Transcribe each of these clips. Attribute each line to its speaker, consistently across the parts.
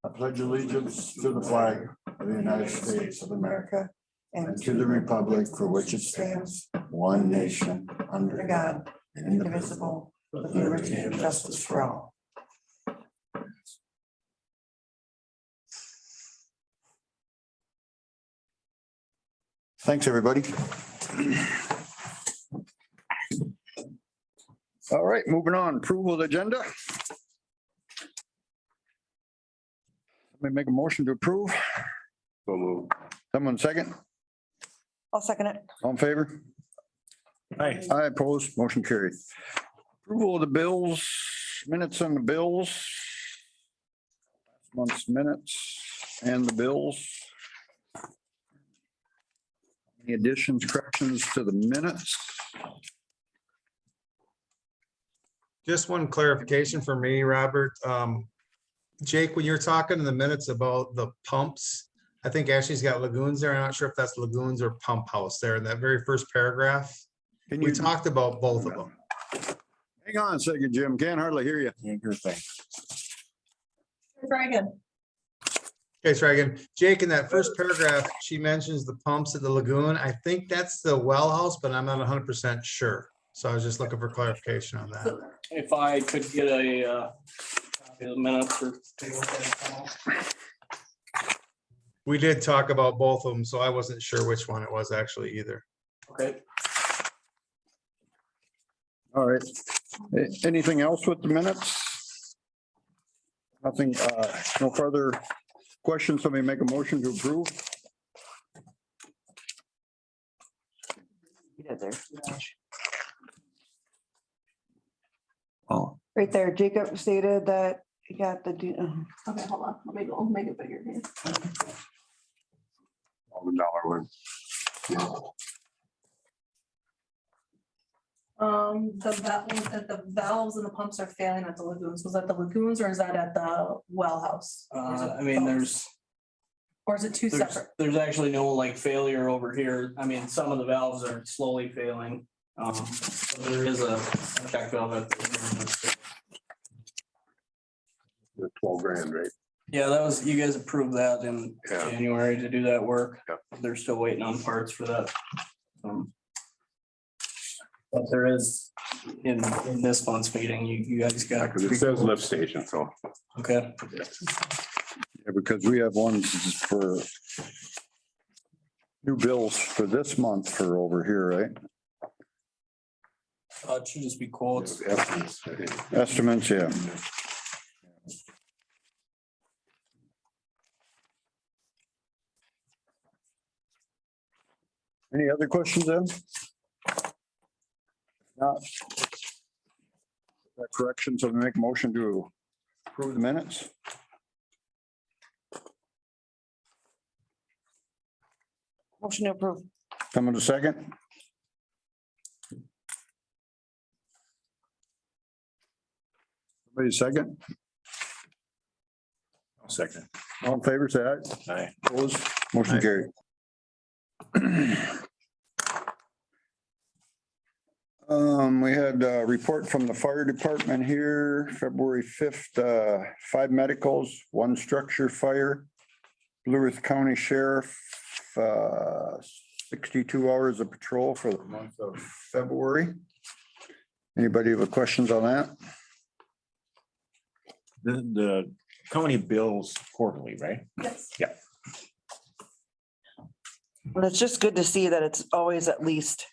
Speaker 1: I pledge allegiance to the flag of the United States of America and
Speaker 2: and
Speaker 1: to the republic for which it stands, one nation, under God, indivisible, with liberty and justice for all. Thanks, everybody. All right, moving on. Approval of the agenda. Let me make a motion to approve.
Speaker 3: So move.
Speaker 1: Someone second?
Speaker 2: I'll second it.
Speaker 1: All in favor?
Speaker 3: Aye.
Speaker 1: I oppose. Motion carried. Approval of the bills, minutes on the bills. Last month's minutes and the bills. Any additions, corrections to the minutes?
Speaker 4: Just one clarification for me, Robert. Jake, when you're talking in the minutes about the pumps, I think Ashley's got lagoons there. I'm not sure if that's lagoons or pump house there in that very first paragraph.
Speaker 1: Can
Speaker 4: We
Speaker 1: you
Speaker 4: talked about both of them.
Speaker 1: hang on a second, Jim? Can't hardly hear you.
Speaker 2: Try again.
Speaker 4: Okay, try again. Jake, in that first paragraph, she mentions the pumps at the lagoon. I think that's the well house, but I'm not 100% sure. So I was just looking for clarification on that.
Speaker 5: If I could get a copy of the minutes or.
Speaker 4: We did talk about both of them, so I wasn't sure which one it was actually either.
Speaker 5: Okay.
Speaker 1: All right. Anything else with the minutes? Nothing, no further questions. Somebody make a motion to approve? Oh,
Speaker 2: Right there, Jacob stated that he got the,
Speaker 6: Okay, hold on, let me go make it bigger here.
Speaker 3: $1 one.
Speaker 6: The valves and the pumps are failing at the lagoons. Was that the lagoons or is that at the well house? Or is it
Speaker 5: I mean,
Speaker 6: both? Or is it two separate?
Speaker 5: there's actually no like failure over here. I mean, some of the valves are slowly failing. There is a check valve at the.
Speaker 3: The 12 grand, right?
Speaker 5: Yeah, that was, you guys approved that in
Speaker 3: Yeah.
Speaker 5: January to do that work.
Speaker 3: Yep.
Speaker 5: They're still waiting on parts for that. But there is, in this month's meeting, you guys got,
Speaker 3: Because it says lift station, so.
Speaker 5: okay.
Speaker 1: yeah, because we have ones for new bills for this month for over here, right?
Speaker 5: It should just be quotes.
Speaker 3: Estimates, I think.
Speaker 1: Estimates, yeah. Any other questions then? Not. That correction, so we make a motion to approve the minutes.
Speaker 2: motion to approve.
Speaker 1: Someone to second? Somebody second?
Speaker 3: Second.
Speaker 1: All in favor, say aye.
Speaker 3: Aye.
Speaker 1: Opposed? Motion carried. We had a report from the fire department here, February 5th, 5 medicals, 1 structure fire. Blue Earth County Sheriff, 62 hours of patrol for the month of February. Anybody have questions on that?
Speaker 7: The county bills quarterly, right?
Speaker 6: Yes.
Speaker 2: And it's just good to see that it's always at least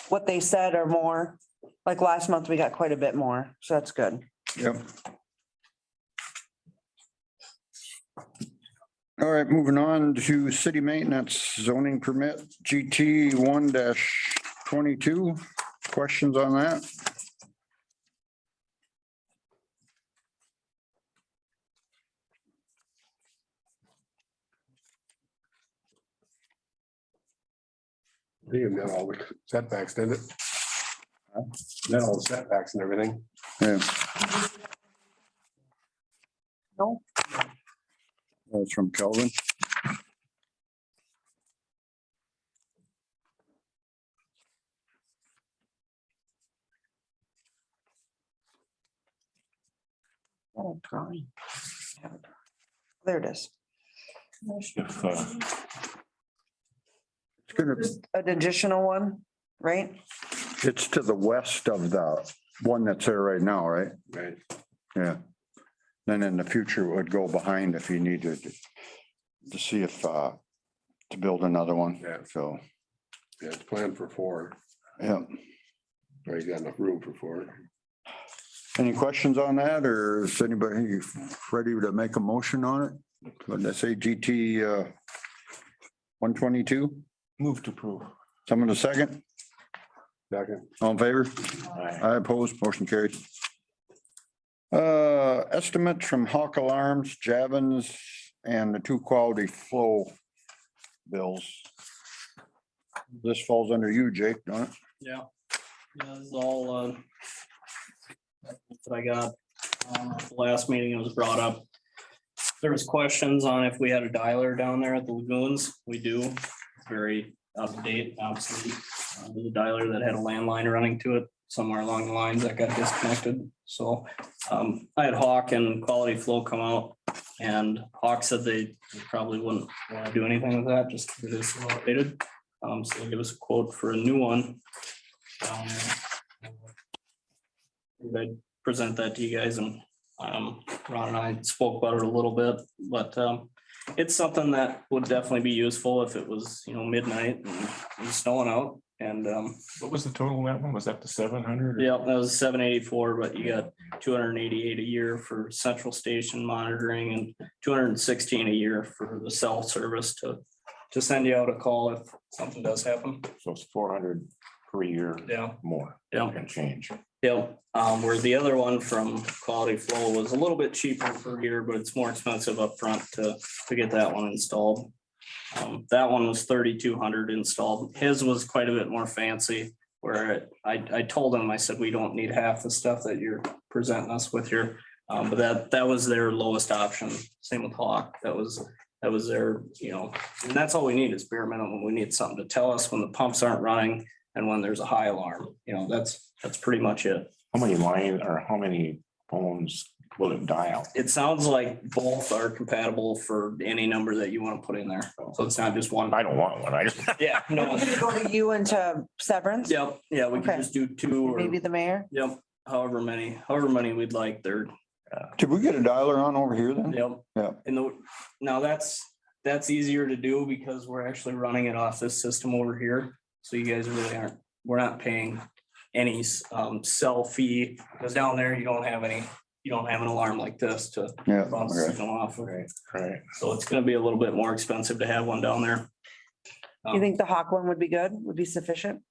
Speaker 2: what they said or more. Like last month, we got quite a bit more, so that's good.
Speaker 1: Yep. All right, moving on to city maintenance zoning permit, GT 1-22. Questions on that?
Speaker 3: They met all the setbacks, didn't it? Met all the setbacks and everything.
Speaker 1: Yeah.
Speaker 2: No.
Speaker 1: That's from Kelvin.
Speaker 2: Oh, drawing. There it is.
Speaker 7: If,
Speaker 1: It's gonna,
Speaker 2: An additional one, right?
Speaker 1: it's to the west of the one that's there right now, right?
Speaker 3: Right.
Speaker 1: Yeah. Then in the future it would go behind if you needed to see if, to build another one.
Speaker 3: Yeah.
Speaker 1: So,
Speaker 3: Yeah, it's planned for 4.
Speaker 1: yeah.
Speaker 3: Or you got enough room for 4.
Speaker 1: Any questions on that, or is anybody ready to make a motion on it? Let's say GT 122,
Speaker 7: Move to approve.
Speaker 1: someone a second,
Speaker 3: Second.
Speaker 1: all in favor?
Speaker 7: Aye.
Speaker 1: I oppose, motion carried. Estimates from Hawk Alarms, Javins, and the 2 quality flow bills. This falls under you, Jake, don't it?
Speaker 5: Yeah. Yeah, this is all, that I got, the last meeting it was brought up. There was questions on if we had a dialer down there at the lagoons. We do, very up to date, obsolete. There's a dialer that had a landline running to it somewhere along the lines that got disconnected. So, I had Hawk and Quality Flow come out, and Hawk said they probably wouldn't want to do anything with that, just because it is so outdated. So they give us a quote for a new one. I'd present that to you guys, and Ron and I spoke about it a little bit, but it's something that would definitely be useful if it was, midnight and snowing out. And
Speaker 7: What was the total on that one? Was that the 700?
Speaker 5: yeah, that was 784, but you got 288 a year for central station monitoring and 216 a year for the cell service to send you out a call if something does happen.
Speaker 7: So it's 400 per year
Speaker 5: Yeah,
Speaker 7: more.
Speaker 5: yeah.
Speaker 7: And change.
Speaker 5: Yep, where the other one from Quality Flow was a little bit cheaper per year, but it's more expensive upfront to get that one installed. That one was 3,200 installed. His was quite a bit more fancy, where I told him, I said, we don't need half the stuff that you're presenting us with here. But that was their lowest option. Same with Hawk. That was their, and that's all we need is bare minimum. We need something to tell us when the pumps aren't running and when there's a high alarm. That's pretty much it.
Speaker 7: How many line or how many phones will it dial?
Speaker 5: It sounds like both are compatible for any number that you want to put in there. So it's not just one.
Speaker 7: I don't want one. I just.
Speaker 5: Yeah, no.
Speaker 2: Go to you and to Severance?
Speaker 5: Yep, yeah, we
Speaker 2: Okay.
Speaker 5: can just do 2 or,
Speaker 2: Maybe the mayor?
Speaker 5: yep, however many we'd like. They're,
Speaker 1: Did we get a dialer on over here then?
Speaker 5: yep.
Speaker 1: Yeah.
Speaker 5: And now that's easier to do because we're actually running it off this system over here. So you guys really we're not paying any cell fee, because down there you don't have an alarm like this to
Speaker 1: Yeah,
Speaker 5: bounce the
Speaker 1: okay.
Speaker 5: signal off of.
Speaker 7: Right.
Speaker 5: So it's gonna be a little bit more expensive to have one down there.
Speaker 2: You think the Hawk one would be good? Would be sufficient?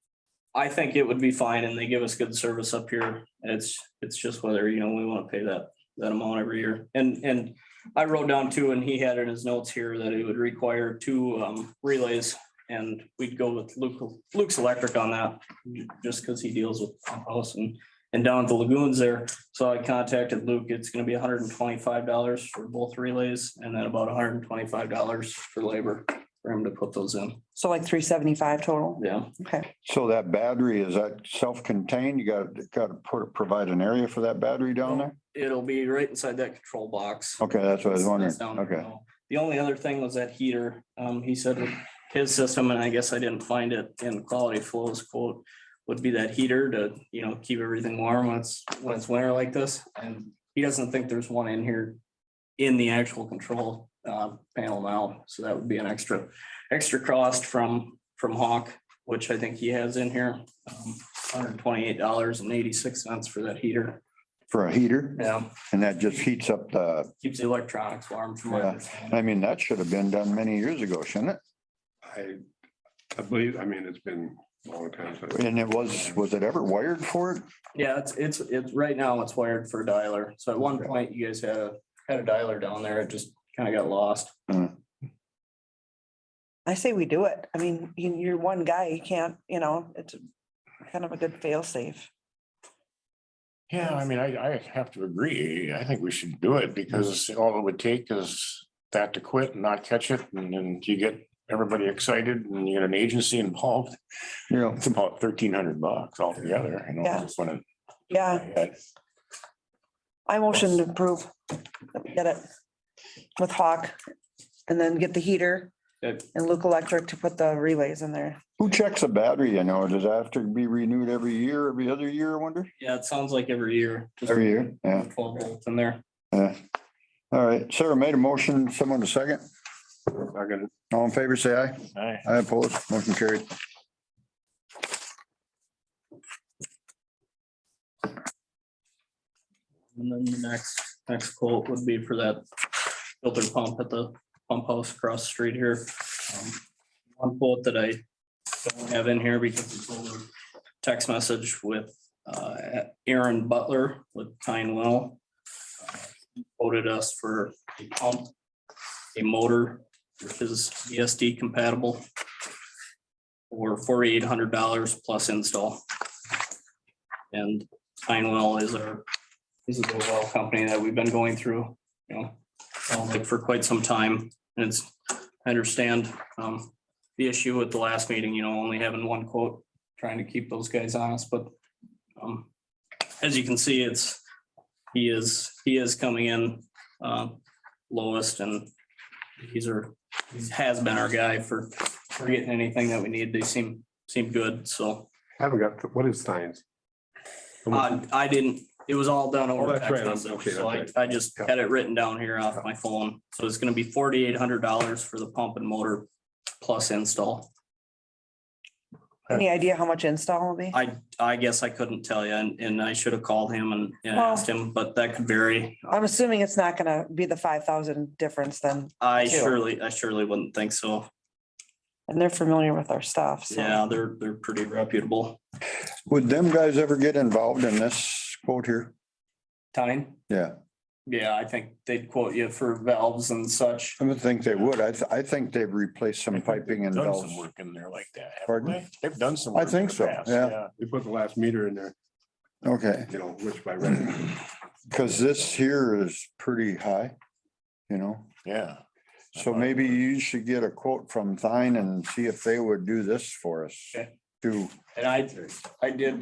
Speaker 5: I think it would be fine, and they give us good service up here. It's just whether, we want to pay that amount every year. And I wrote down 2, and he had in his notes here that it would require 2 relays, and we'd go with Luke's Electric on that, just because he deals with pump house and down at the lagoons there. So I contacted Luke. It's gonna be $125 for both relays, and then about $125 for labor for him to put those in.
Speaker 2: So like 375 total?
Speaker 5: Yeah.
Speaker 2: Okay.
Speaker 1: So that battery, is that self-contained? You gotta provide an area for that battery down there?
Speaker 5: It'll be right inside that control box.
Speaker 1: Okay, that's what I was wondering.
Speaker 5: That's down there
Speaker 1: Okay.
Speaker 5: now. The only other thing was that heater. He said with his system, and I guess I didn't find it in Quality Flow's quote, would be that heater to, keep everything warm when it's winter like this. And he doesn't think there's one in here in the actual control panel now. So that would be an extra cost from Hawk, which I think he has in here. $128.86 for that heater.
Speaker 1: For a heater,
Speaker 5: Yeah,
Speaker 1: and that just heats up the,
Speaker 5: keeps the electronics warm from my
Speaker 1: Yeah.
Speaker 5: understanding.
Speaker 1: I mean, that should have been done many years ago, shouldn't it?
Speaker 3: I believe, it's been a long time. since-
Speaker 1: And was it ever wired for it?
Speaker 5: Yeah, it's right now it's wired for a dialer. So at one point you guys had a dialer down there. It just kind of got lost.
Speaker 2: I say we do it. I mean, you're one guy, you can't, it's kind of a good fail safe.
Speaker 7: Yeah, I have to agree. I think we should do it because all it would take is that to quit and not catch it. And then you get everybody excited and you get an agency involved.
Speaker 1: Yeah.
Speaker 7: It's about $1,300 altogether.
Speaker 2: Yeah.
Speaker 7: Just when
Speaker 2: Yeah, I motion to approve. Get it. with Hawk. And then get the heater
Speaker 5: Okay.
Speaker 2: and Luke Electric to put the relays in there.
Speaker 1: Who checks a battery, you know? Does that have to be renewed every year, every other year, I wonder?
Speaker 5: Yeah, it sounds like every year. just
Speaker 1: Every year, yeah.
Speaker 5: 12 volts in there.
Speaker 1: Yeah. All right, Sarah made a motion, someone a second? All in favor, say aye.
Speaker 7: Aye.
Speaker 1: I oppose, motion carried.
Speaker 5: And then the next quote would be for that filter pump at the pump house across the street here. One quote that I don't have in here because it's over text message with Aaron Butler with Tyne Well. Quoted us for a pump, a motor, which is VSD compatible, for $4,800 plus install. And Tyne Well is the well company that we've been going through, you know, like for quite some time. And it's, I understand the issue with the last meeting, you know, only having one quote, trying to keep those guys honest, but as you can see, he is coming in lowest, and he has been our guy for getting anything that we need. They seem good, so.
Speaker 3: I haven't got, what is Steins?
Speaker 5: I didn't, it was all done
Speaker 3: Oh,
Speaker 5: over
Speaker 3: that's
Speaker 5: text
Speaker 3: right.
Speaker 5: message,
Speaker 3: Okay,
Speaker 5: so
Speaker 3: that's
Speaker 5: I just had it written down here off my phone. So it's gonna be $4,800 for the pump and motor plus install.
Speaker 2: Any idea how much install will be?
Speaker 5: I guess I couldn't tell you, and I should have called him and
Speaker 2: Well-
Speaker 5: asked him, but that could vary.
Speaker 2: I'm assuming it's not gonna be the 5,000 difference then,
Speaker 5: I
Speaker 2: Sure.
Speaker 5: surely wouldn't think so.
Speaker 2: and they're familiar with our stuff, so.
Speaker 5: Yeah, they're pretty reputable.
Speaker 1: Would them guys ever get involved in this quote here?
Speaker 5: Tyne?
Speaker 1: Yeah,
Speaker 5: Yeah, I think they'd quote you for valves and such.
Speaker 1: I would think they would. I think they've replaced some piping and
Speaker 7: Done
Speaker 1: valves.
Speaker 7: some work in there like that. haven't
Speaker 1: Pardon?
Speaker 7: they? They've done some.
Speaker 1: I
Speaker 7: work in
Speaker 1: think
Speaker 7: the
Speaker 1: so,
Speaker 7: past,
Speaker 1: yeah.
Speaker 3: They put the last meter in there,
Speaker 1: Okay,
Speaker 3: you know, which by right.
Speaker 1: because this here is pretty high, you know?
Speaker 7: Yeah.
Speaker 1: So maybe you should get a quote from Thine and see if they would do this for us.
Speaker 5: Okay.
Speaker 1: Do,
Speaker 5: And I did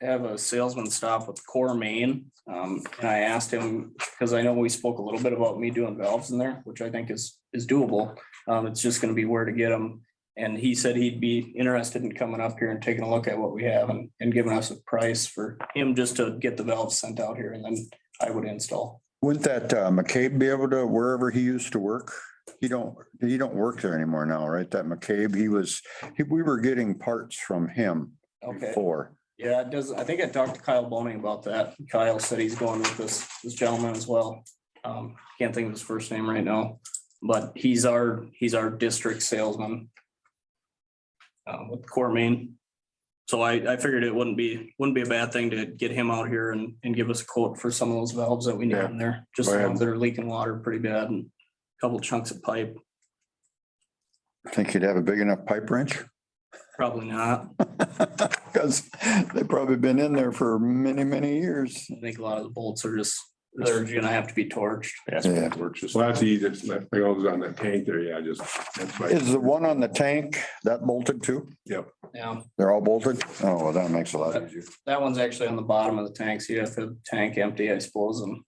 Speaker 5: have a salesman stop with Core Main. And I asked him, because I know we spoke a little bit about me doing valves in there, which I think is doable. It's just gonna be where to get them. And he said he'd be interested in coming up here and taking a look at what we have and giving us a price for him just to get the valves sent out here, and then I would install.
Speaker 1: wouldn't that McCabe be able to, wherever he used to work? He don't work there anymore now, right? That McCabe, we were getting parts from him
Speaker 5: Okay.
Speaker 1: before.
Speaker 5: Yeah, it does. I think I talked to Kyle Boney about that. Kyle said he's going with this gentleman as well. Can't think of his first name right now, but he's our district salesman. With Core Main. So I figured it wouldn't be a bad thing to get him out here and give us a quote for some of those valves that we need in there. Just
Speaker 3: Go
Speaker 5: the
Speaker 3: ahead.
Speaker 5: ones that are leaking water pretty bad, and a couple chunks of pipe.
Speaker 1: Think you'd have a big enough pipe wrench?
Speaker 5: Probably not.
Speaker 1: Because they've probably been in there for many, many years.
Speaker 5: I think a lot of the bolts are they're gonna have to be torched.
Speaker 7: That's
Speaker 1: Yeah.
Speaker 7: what works. Just-
Speaker 3: Well, that's easy, that thing goes on that tank there, yeah, just. that's right.
Speaker 1: Is the one on the tank that bolted too?
Speaker 5: Yeah.
Speaker 1: They're all bolted? Oh, well, that makes a lot easier.
Speaker 5: That one's actually on the bottom of the tank, so you have the tank empty, I suppose, and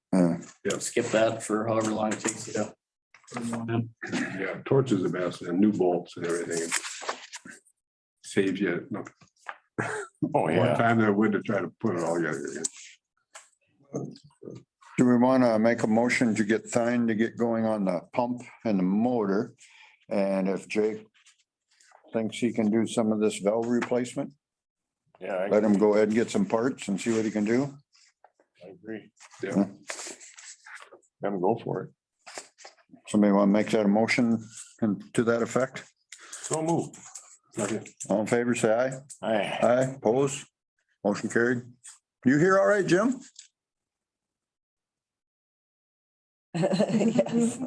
Speaker 1: Yeah.
Speaker 5: skip that for however long it takes you to. put them in.
Speaker 3: Yeah, torch is the best, and new bolts and everything. It Saves you, no,
Speaker 7: Oh,
Speaker 3: more
Speaker 7: yeah.
Speaker 3: time than it would to try to put it all together again.
Speaker 1: Do we want to make a motion to get Thine to get going on the pump and the motor? And if Jake thinks he can do some of this valve replacement,
Speaker 7: Yeah,
Speaker 1: let him go ahead and get some parts and see what he can do.
Speaker 7: I agree.
Speaker 3: Yeah.
Speaker 1: Huh?
Speaker 7: Let him go for it.
Speaker 1: Somebody want to make that a motion and to that effect?
Speaker 7: So move.
Speaker 1: All in favor, say aye.
Speaker 7: Aye.
Speaker 1: Aye, opposed, motion carried. You hear all right, Jim?
Speaker 2: Yes.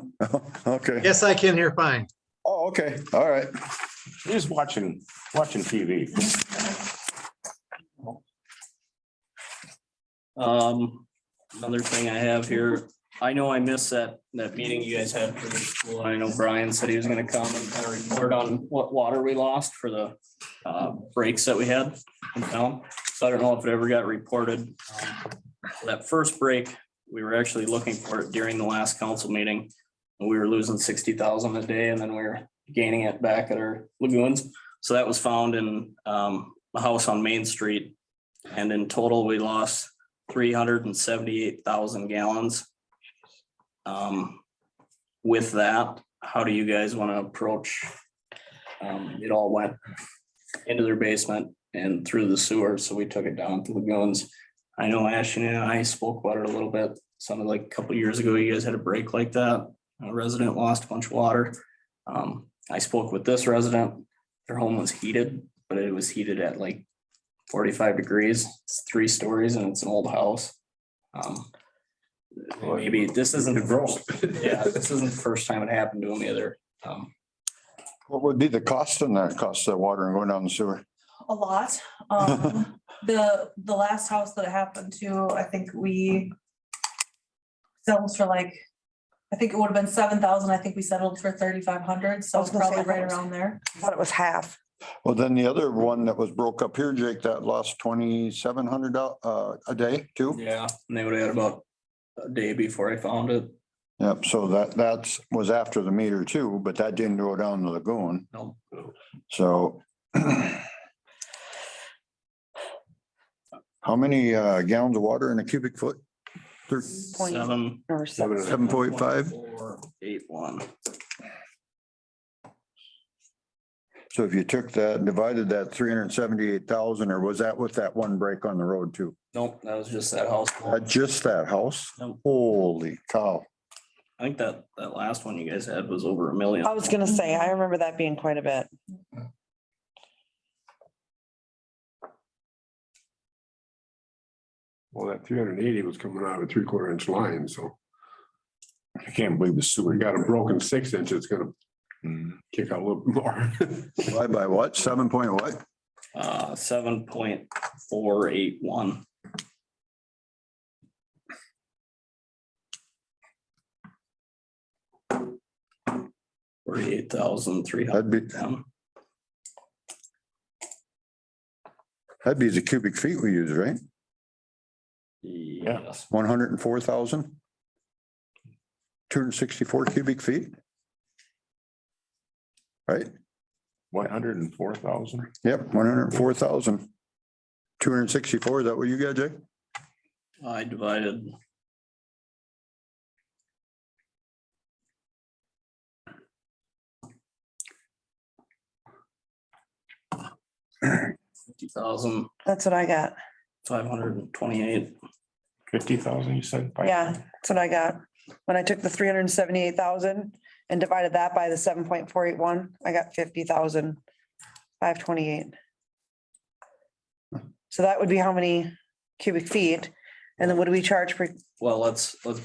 Speaker 1: Okay.
Speaker 4: Yes, I can hear fine.
Speaker 1: Oh, okay, all right.
Speaker 7: He's watching TV.
Speaker 5: Another thing I have here, I know I missed that meeting you guys had for the school. I know Brian said he was gonna come and kind of report on what water we lost for the breaks that we had in town. So I don't know if it ever got reported. That first break, we were actually looking for it during the last council meeting. We were losing 60,000 a day and then we were gaining it back at our lagoons. So that was found in a house on Main Street. And in total, we lost 378,000 gallons. With that, how do you guys want to approach? It all went into their basement and through the sewer, so we took it down to lagoons. I know Ashton and I spoke about it a little bit. Sounded like a couple years ago, you guys had a break like that. A resident lost a bunch of water. I spoke with this resident. Their home was heated, but it was heated at like 45 degrees. It's 3 stories and it's an old house. Maybe this isn't the first, yeah, this isn't the first time it happened to them either.
Speaker 1: What would be the cost in that, cost of water and going down the sewer?
Speaker 6: A lot. The last house that it happened to, I think we settled for like, I think it would have been 7,000. I think we settled for 3,500. So
Speaker 2: I was gonna say
Speaker 6: probably right
Speaker 2: that was-
Speaker 6: around there.
Speaker 2: I thought it was half.
Speaker 1: Well, then the other one that was broke up here, Jake, that lost $2,700 a day too.
Speaker 5: Yeah, and they would have had about a day before I found it.
Speaker 1: Yep, so that was after the meter too, but that didn't go down the lagoon,
Speaker 5: No,
Speaker 1: so. How many gallons of water in a cubic foot?
Speaker 2: Point
Speaker 5: 7.
Speaker 2: or so.
Speaker 1: 7.5.
Speaker 5: 481.
Speaker 1: So if you took that, and divided that 378,000, or was that with that one break on the road too?
Speaker 5: Nope, that was just that house.
Speaker 1: Just that house?
Speaker 5: Nope.
Speaker 1: Holy cow.
Speaker 5: I think that last one you guys had was over $1 million.
Speaker 2: I was gonna say, I remember that being quite a bit.
Speaker 3: Well, that 380 was coming out of a 3/4 inch line, so
Speaker 7: I can't believe the sewer
Speaker 3: we got a broken 6 inch, it's gonna
Speaker 7: Mm,
Speaker 3: kick out a little bit more.
Speaker 1: By what? 7 point what?
Speaker 5: 7.481. $48,300.
Speaker 1: That'd be the cubic feet we use, right?
Speaker 5: Yes,
Speaker 1: 104,000? 264 cubic feet? Right?
Speaker 7: 104,000.
Speaker 1: Yep, 104,000. 264, is that what you got, Jay?
Speaker 5: I divided.
Speaker 2: That's what I got.
Speaker 5: 50,528.
Speaker 7: 50,000, you said?
Speaker 2: Yeah, that's what I got. When I took the 378,000 and divided that by the 7.481, I got 50,528. So that would be how many cubic feet? And then what do we charge per?
Speaker 5: Well, let's, so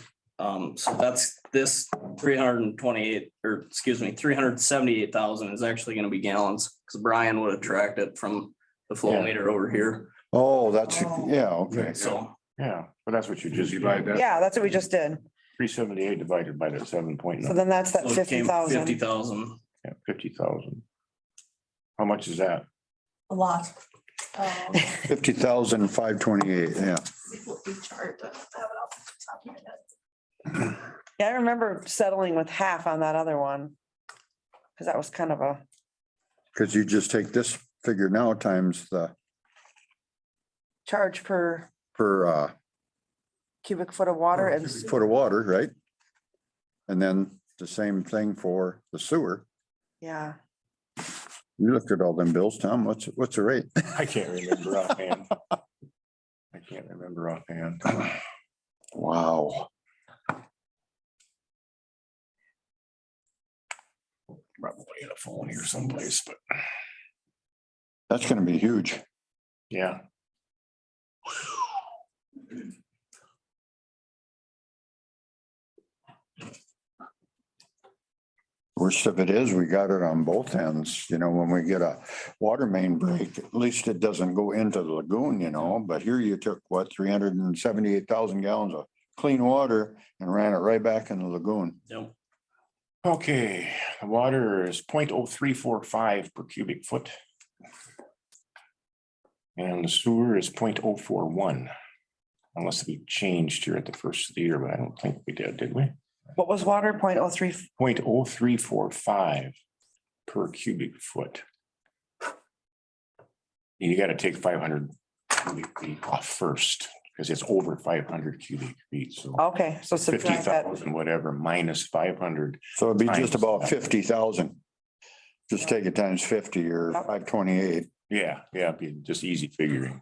Speaker 5: that's this 328, or excuse me, 378,000 is actually gonna be gallons, because Brian would have tracked it from the flow
Speaker 7: Yeah.
Speaker 5: meter over here,
Speaker 1: Oh, that's, yeah, okay.
Speaker 5: so.
Speaker 7: Yeah, but that's what you just
Speaker 3: Divide that.
Speaker 2: Yeah, that's what we just did.
Speaker 7: 378 divided by that 7.9.
Speaker 2: So then that's that
Speaker 5: so it came
Speaker 2: 50,000.
Speaker 5: 50,000.
Speaker 7: Yeah, 50,000. How much is that?
Speaker 6: A lot.
Speaker 1: 50,528, yeah.
Speaker 6: Chart, but I have it off the top of my head.
Speaker 2: Yeah, I remember settling with half on that other one. Cause that was kind of a,
Speaker 1: Because you just take this figure now times the,
Speaker 2: charge per
Speaker 1: per
Speaker 2: cubic foot of water and
Speaker 1: foot of water, right? And then the same thing for the sewer.
Speaker 2: yeah.
Speaker 1: You looked at all them bills, Tom. What's the rate?
Speaker 7: I can't remember offhand. I can't remember offhand.
Speaker 1: Wow.
Speaker 7: Probably in a phone here someplace, but
Speaker 1: That's gonna be huge.
Speaker 7: yeah.
Speaker 1: Worst of it is, we got it on both ends, you know, when we get a water main break, at least it doesn't go into the lagoon, you know, but here you took what, 378,000 gallons of clean water and ran it right back in the lagoon.
Speaker 5: Yep.
Speaker 7: Okay, the water is 0.0345 per cubic foot. And the sewer is 0.041. Unless we changed here at the first of the year, but I don't think we did we?
Speaker 2: What was water? 0.03?
Speaker 7: 0.0345 per cubic foot. You gotta take 500 cubic feet off first, because it's over 500 cubic feet, so
Speaker 2: Okay, so subtract that.
Speaker 7: 50,000, whatever, minus 500.
Speaker 1: So it'd be just
Speaker 7: Times
Speaker 1: about
Speaker 7: that.
Speaker 1: 50,000. Just take it times 50 or
Speaker 2: Yep.
Speaker 1: 528.
Speaker 7: Yeah, be just easy figuring.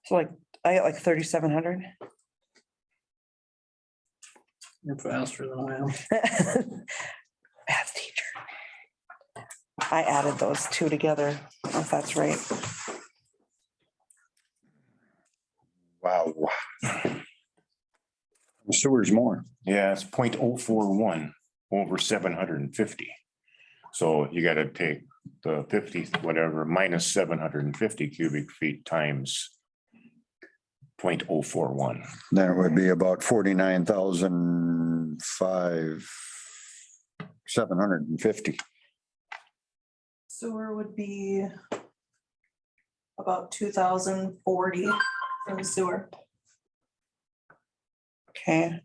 Speaker 2: So like, I got like 3,700.
Speaker 5: You're faster than I am.
Speaker 2: Math teacher. I added those two together, if that's right.
Speaker 1: Wow. Sewer's more.
Speaker 7: Yeah, it's 0.041 over 750. So you gotta take the 50, whatever, minus 750 cubic feet times 0.041.
Speaker 1: Then it would be about 750.
Speaker 6: Sewer would be about 2,040 for the sewer.
Speaker 2: Okay.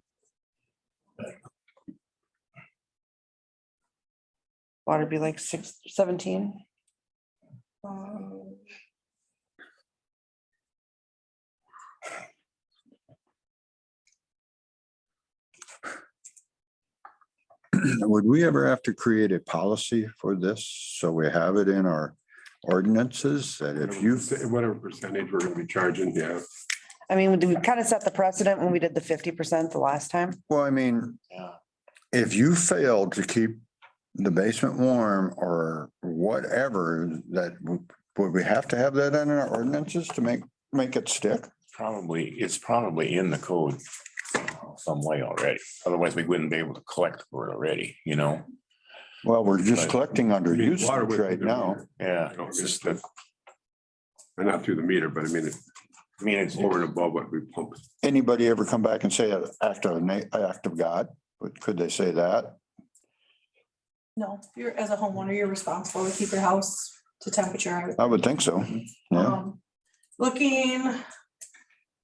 Speaker 2: Water be like 17.
Speaker 6: Um,
Speaker 1: Would we ever have to create a policy for this? So we have it in our ordinances that if you,
Speaker 3: Whatever percentage we're gonna be charging, yeah.
Speaker 2: I mean, we kind of set the precedent when we did the 50% the last time.
Speaker 1: well, I mean,
Speaker 7: Yeah.
Speaker 1: if you failed to keep the basement warm or whatever, that would we have to have that in our ordinances to make it stick?
Speaker 7: It's probably in the code some way already. Otherwise, we wouldn't be able to collect for it already, you know?
Speaker 1: Well, we're just
Speaker 7: But-
Speaker 1: collecting under
Speaker 3: I mean,
Speaker 1: usage
Speaker 3: water went
Speaker 1: right
Speaker 3: through the
Speaker 1: now.
Speaker 3: meter.
Speaker 7: Yeah,
Speaker 3: You know,
Speaker 7: it's just that,
Speaker 3: And not through the meter, but I mean, it's
Speaker 7: I mean, it's,
Speaker 3: over and above what we pump.
Speaker 1: Anybody ever come back and say an act of God? Could they say that?
Speaker 6: No, you're, as a homeowner, you're responsible to keep your house to temperature.
Speaker 1: I would think so. Yeah.
Speaker 6: Looking,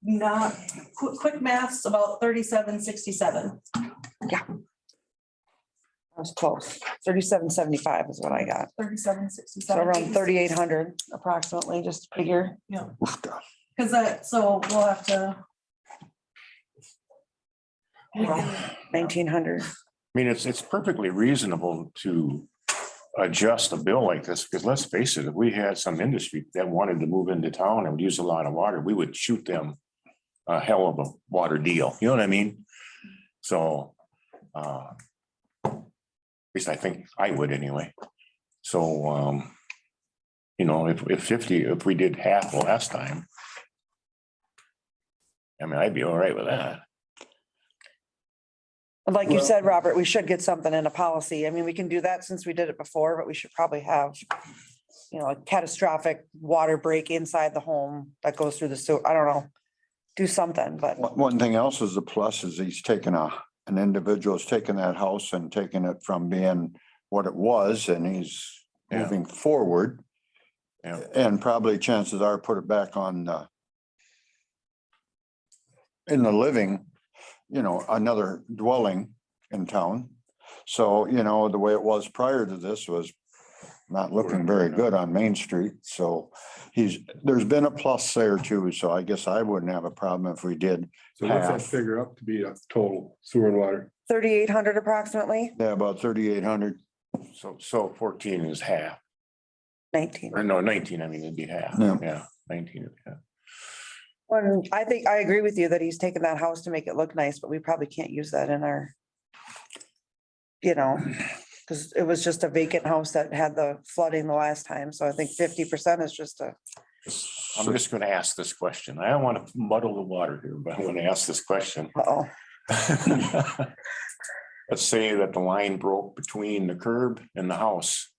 Speaker 6: not, quick maths, about 3767.
Speaker 2: I was close. 3775 is what I got.
Speaker 6: 3767.
Speaker 2: So around 3,800 approximately, just to figure.
Speaker 1: Oof, duh.
Speaker 6: Cause so we'll have to. we can-
Speaker 2: 1,900.
Speaker 7: I mean, it's perfectly reasonable to adjust a bill like this, because let's face it, if we had some industry that wanted to move into town and would use a lot of water, we would shoot them a hell of a water deal, you know what I mean? So, at least I think I would anyway. So, you know, if we did half last time, I mean, I'd be all right with that.
Speaker 2: Like you said, Robert, we should get something in a policy. I mean, we can do that since we did it before, but we should probably have, you know, a catastrophic water break inside the home that goes through the sewer. I don't know. Do something, but
Speaker 1: One thing else is the plus is he's taken an individual's taken that house and taken it from being what it was and he's
Speaker 7: Yeah.
Speaker 1: moving forward.
Speaker 7: Yeah.
Speaker 1: And probably chances are put it back on in the living, you know, another dwelling in town. So, you know, the way it was prior to this was not looking very good on Main Street. So there's been a plus there too. So I guess I wouldn't have a problem if we did.
Speaker 3: So what's that
Speaker 1: Half.
Speaker 3: figure up to be a total sewer and water?
Speaker 2: 3,800 approximately,
Speaker 1: Yeah, about 3,800.
Speaker 7: So 14 is half,
Speaker 2: 19.
Speaker 7: or no, 19, I mean, it'd be half,
Speaker 1: Yeah.
Speaker 7: yeah, 19, yeah.
Speaker 2: Well, I think I agree with you that he's taken that house to make it look nice, but we probably can't use that in our, you know, because it was just a vacant house that had the flooding the last time. So I think 50% is just a,
Speaker 7: I'm just gonna ask this question. I don't want to muddle the water here, but I'm gonna ask this question.
Speaker 2: uh-oh.
Speaker 7: Let's say that the line broke between the curb and the house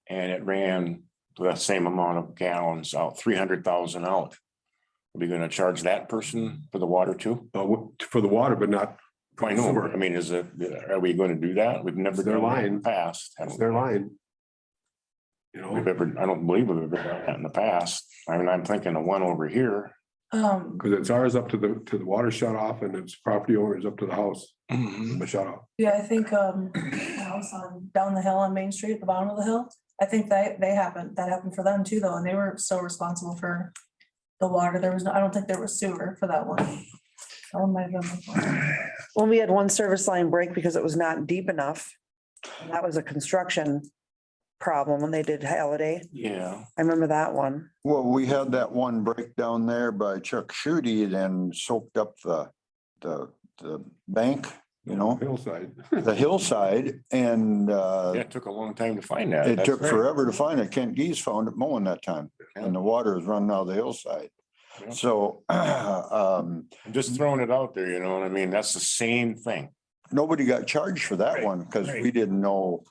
Speaker 7: and it ran the same amount of gallons out, 300,000 out. Are we gonna charge that person for the water too?
Speaker 3: For the water, but not
Speaker 7: I know, I mean, is it, are we going to do that? We've never
Speaker 3: It's their
Speaker 7: done it in
Speaker 3: line.
Speaker 7: the past.
Speaker 3: That's
Speaker 7: haven't
Speaker 3: their
Speaker 7: we?
Speaker 3: line. You know,
Speaker 7: We've ever, I don't believe we've ever done that in the past. I mean, I'm thinking of one over here.
Speaker 3: because it's ours up to the water shut off and it's property owners up to the house,
Speaker 7: Mhm.
Speaker 3: the shut off.
Speaker 6: Yeah, I think, the house on, down the hill on Main Street, at the bottom of the hill, I think that happened for them too, though, and they were still responsible for the water. There was, no I don't think there was sewer for that one. That one might have been before.
Speaker 2: When we had one service line break because it was not deep enough. And that was a construction problem when they did Holiday.
Speaker 7: Yeah,
Speaker 2: I remember that one.
Speaker 1: Well, we had that one breakdown there by Chuck Shooty, then soaked up the bank, you know,
Speaker 3: Hillside.
Speaker 1: the hillside, and
Speaker 7: yeah, it took a long time to find that.
Speaker 1: it
Speaker 7: That's
Speaker 1: took
Speaker 7: right.
Speaker 1: forever to find it. Kent Geese found it mowing that time, and the water was running out of the hillside.
Speaker 7: Yeah.
Speaker 1: So,
Speaker 7: I'm just throwing it out there, you know what I mean? That's the same thing.
Speaker 1: nobody got charged for that
Speaker 7: Right,
Speaker 1: one, because
Speaker 7: right.
Speaker 1: we didn't know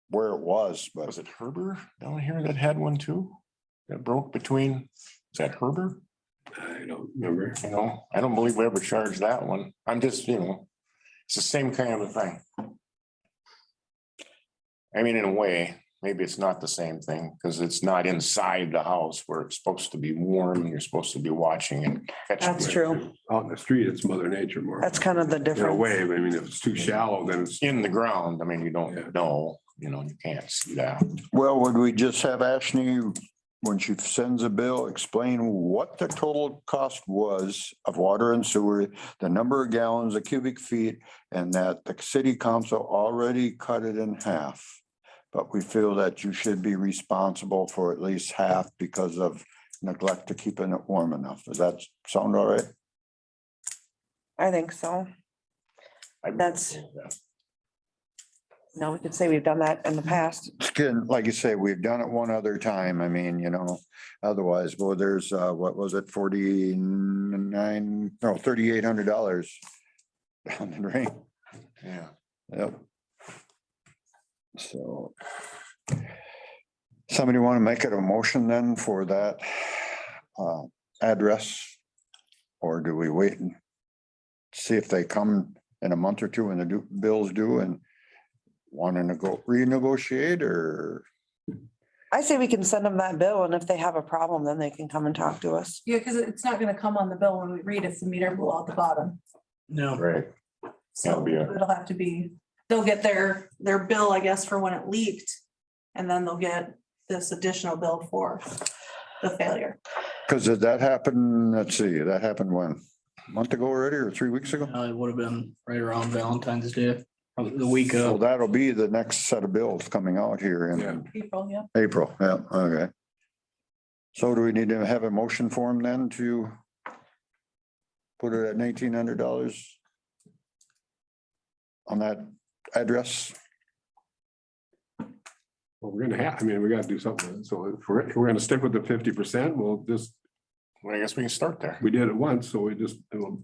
Speaker 1: where it was, but
Speaker 7: Was it Herber down here that had one too? That broke between, is that Herber?
Speaker 3: I don't remember.
Speaker 7: You know, I don't believe we ever charged that one. I'm just, you know, it's the same kind of a thing. I mean, in a way, maybe it's not the same thing because it's not inside the house where it's supposed to be warm and you're supposed to be watching and catching.
Speaker 2: That's true.
Speaker 3: Out in the street, it's Mother Nature more.
Speaker 2: That's kind of the
Speaker 3: In a
Speaker 2: difference.
Speaker 3: way, but I mean, if it's too shallow, then it's.
Speaker 7: In the ground, I mean, you
Speaker 3: Yeah.
Speaker 7: don't know, you know, you can't see that.
Speaker 1: well, would we just have Ashley, when she sends a bill, explain what the total cost was of water and sewer, the number of gallons, the cubic feet, and that the city council already cut it in half. But we feel that you should be responsible for at least half because of neglect to keeping it warm enough. Does that sound all right?
Speaker 2: I think so. That's- No, we could say we've done that in the past.
Speaker 1: Skin, like you say, we've done it one other time. I mean, you know, otherwise, well, there's, what was it, $3,800 down the drain.
Speaker 7: Yeah.
Speaker 1: Yep. So. Somebody want to make it a motion then for that address? Or do we wait and see if they come in a month or two and the bills due and want to renegotiate, or?
Speaker 2: I say we can send them that bill and if they have a problem, then they can come and talk to us.
Speaker 6: Yeah, because it's not gonna come on the bill when we read if the meter blew out the bottom.
Speaker 5: No,
Speaker 7: Right. That'll
Speaker 6: So
Speaker 7: be a-
Speaker 6: it'll have to be, they'll get their bill, I guess, for when it leaked. And then they'll get this additional bill for the failure.
Speaker 1: Because did that happen, let's see, that happened when? A month ago already or 3 weeks ago?
Speaker 5: it would have been right around Valentine's Day, probably the week
Speaker 1: So
Speaker 5: of.
Speaker 1: that'll be the next set of bills coming out here
Speaker 3: Yeah.
Speaker 1: in
Speaker 6: April, yeah.
Speaker 1: April. Yeah, okay. So do we need to have a motion form then to put it at $1,900 on that address?
Speaker 3: Well, we're gonna have, I mean, we gotta do something. So if we're gonna stick with the 50%, we'll just,
Speaker 7: Well, I guess we can start there.
Speaker 3: we did it once, so we just,
Speaker 1: Do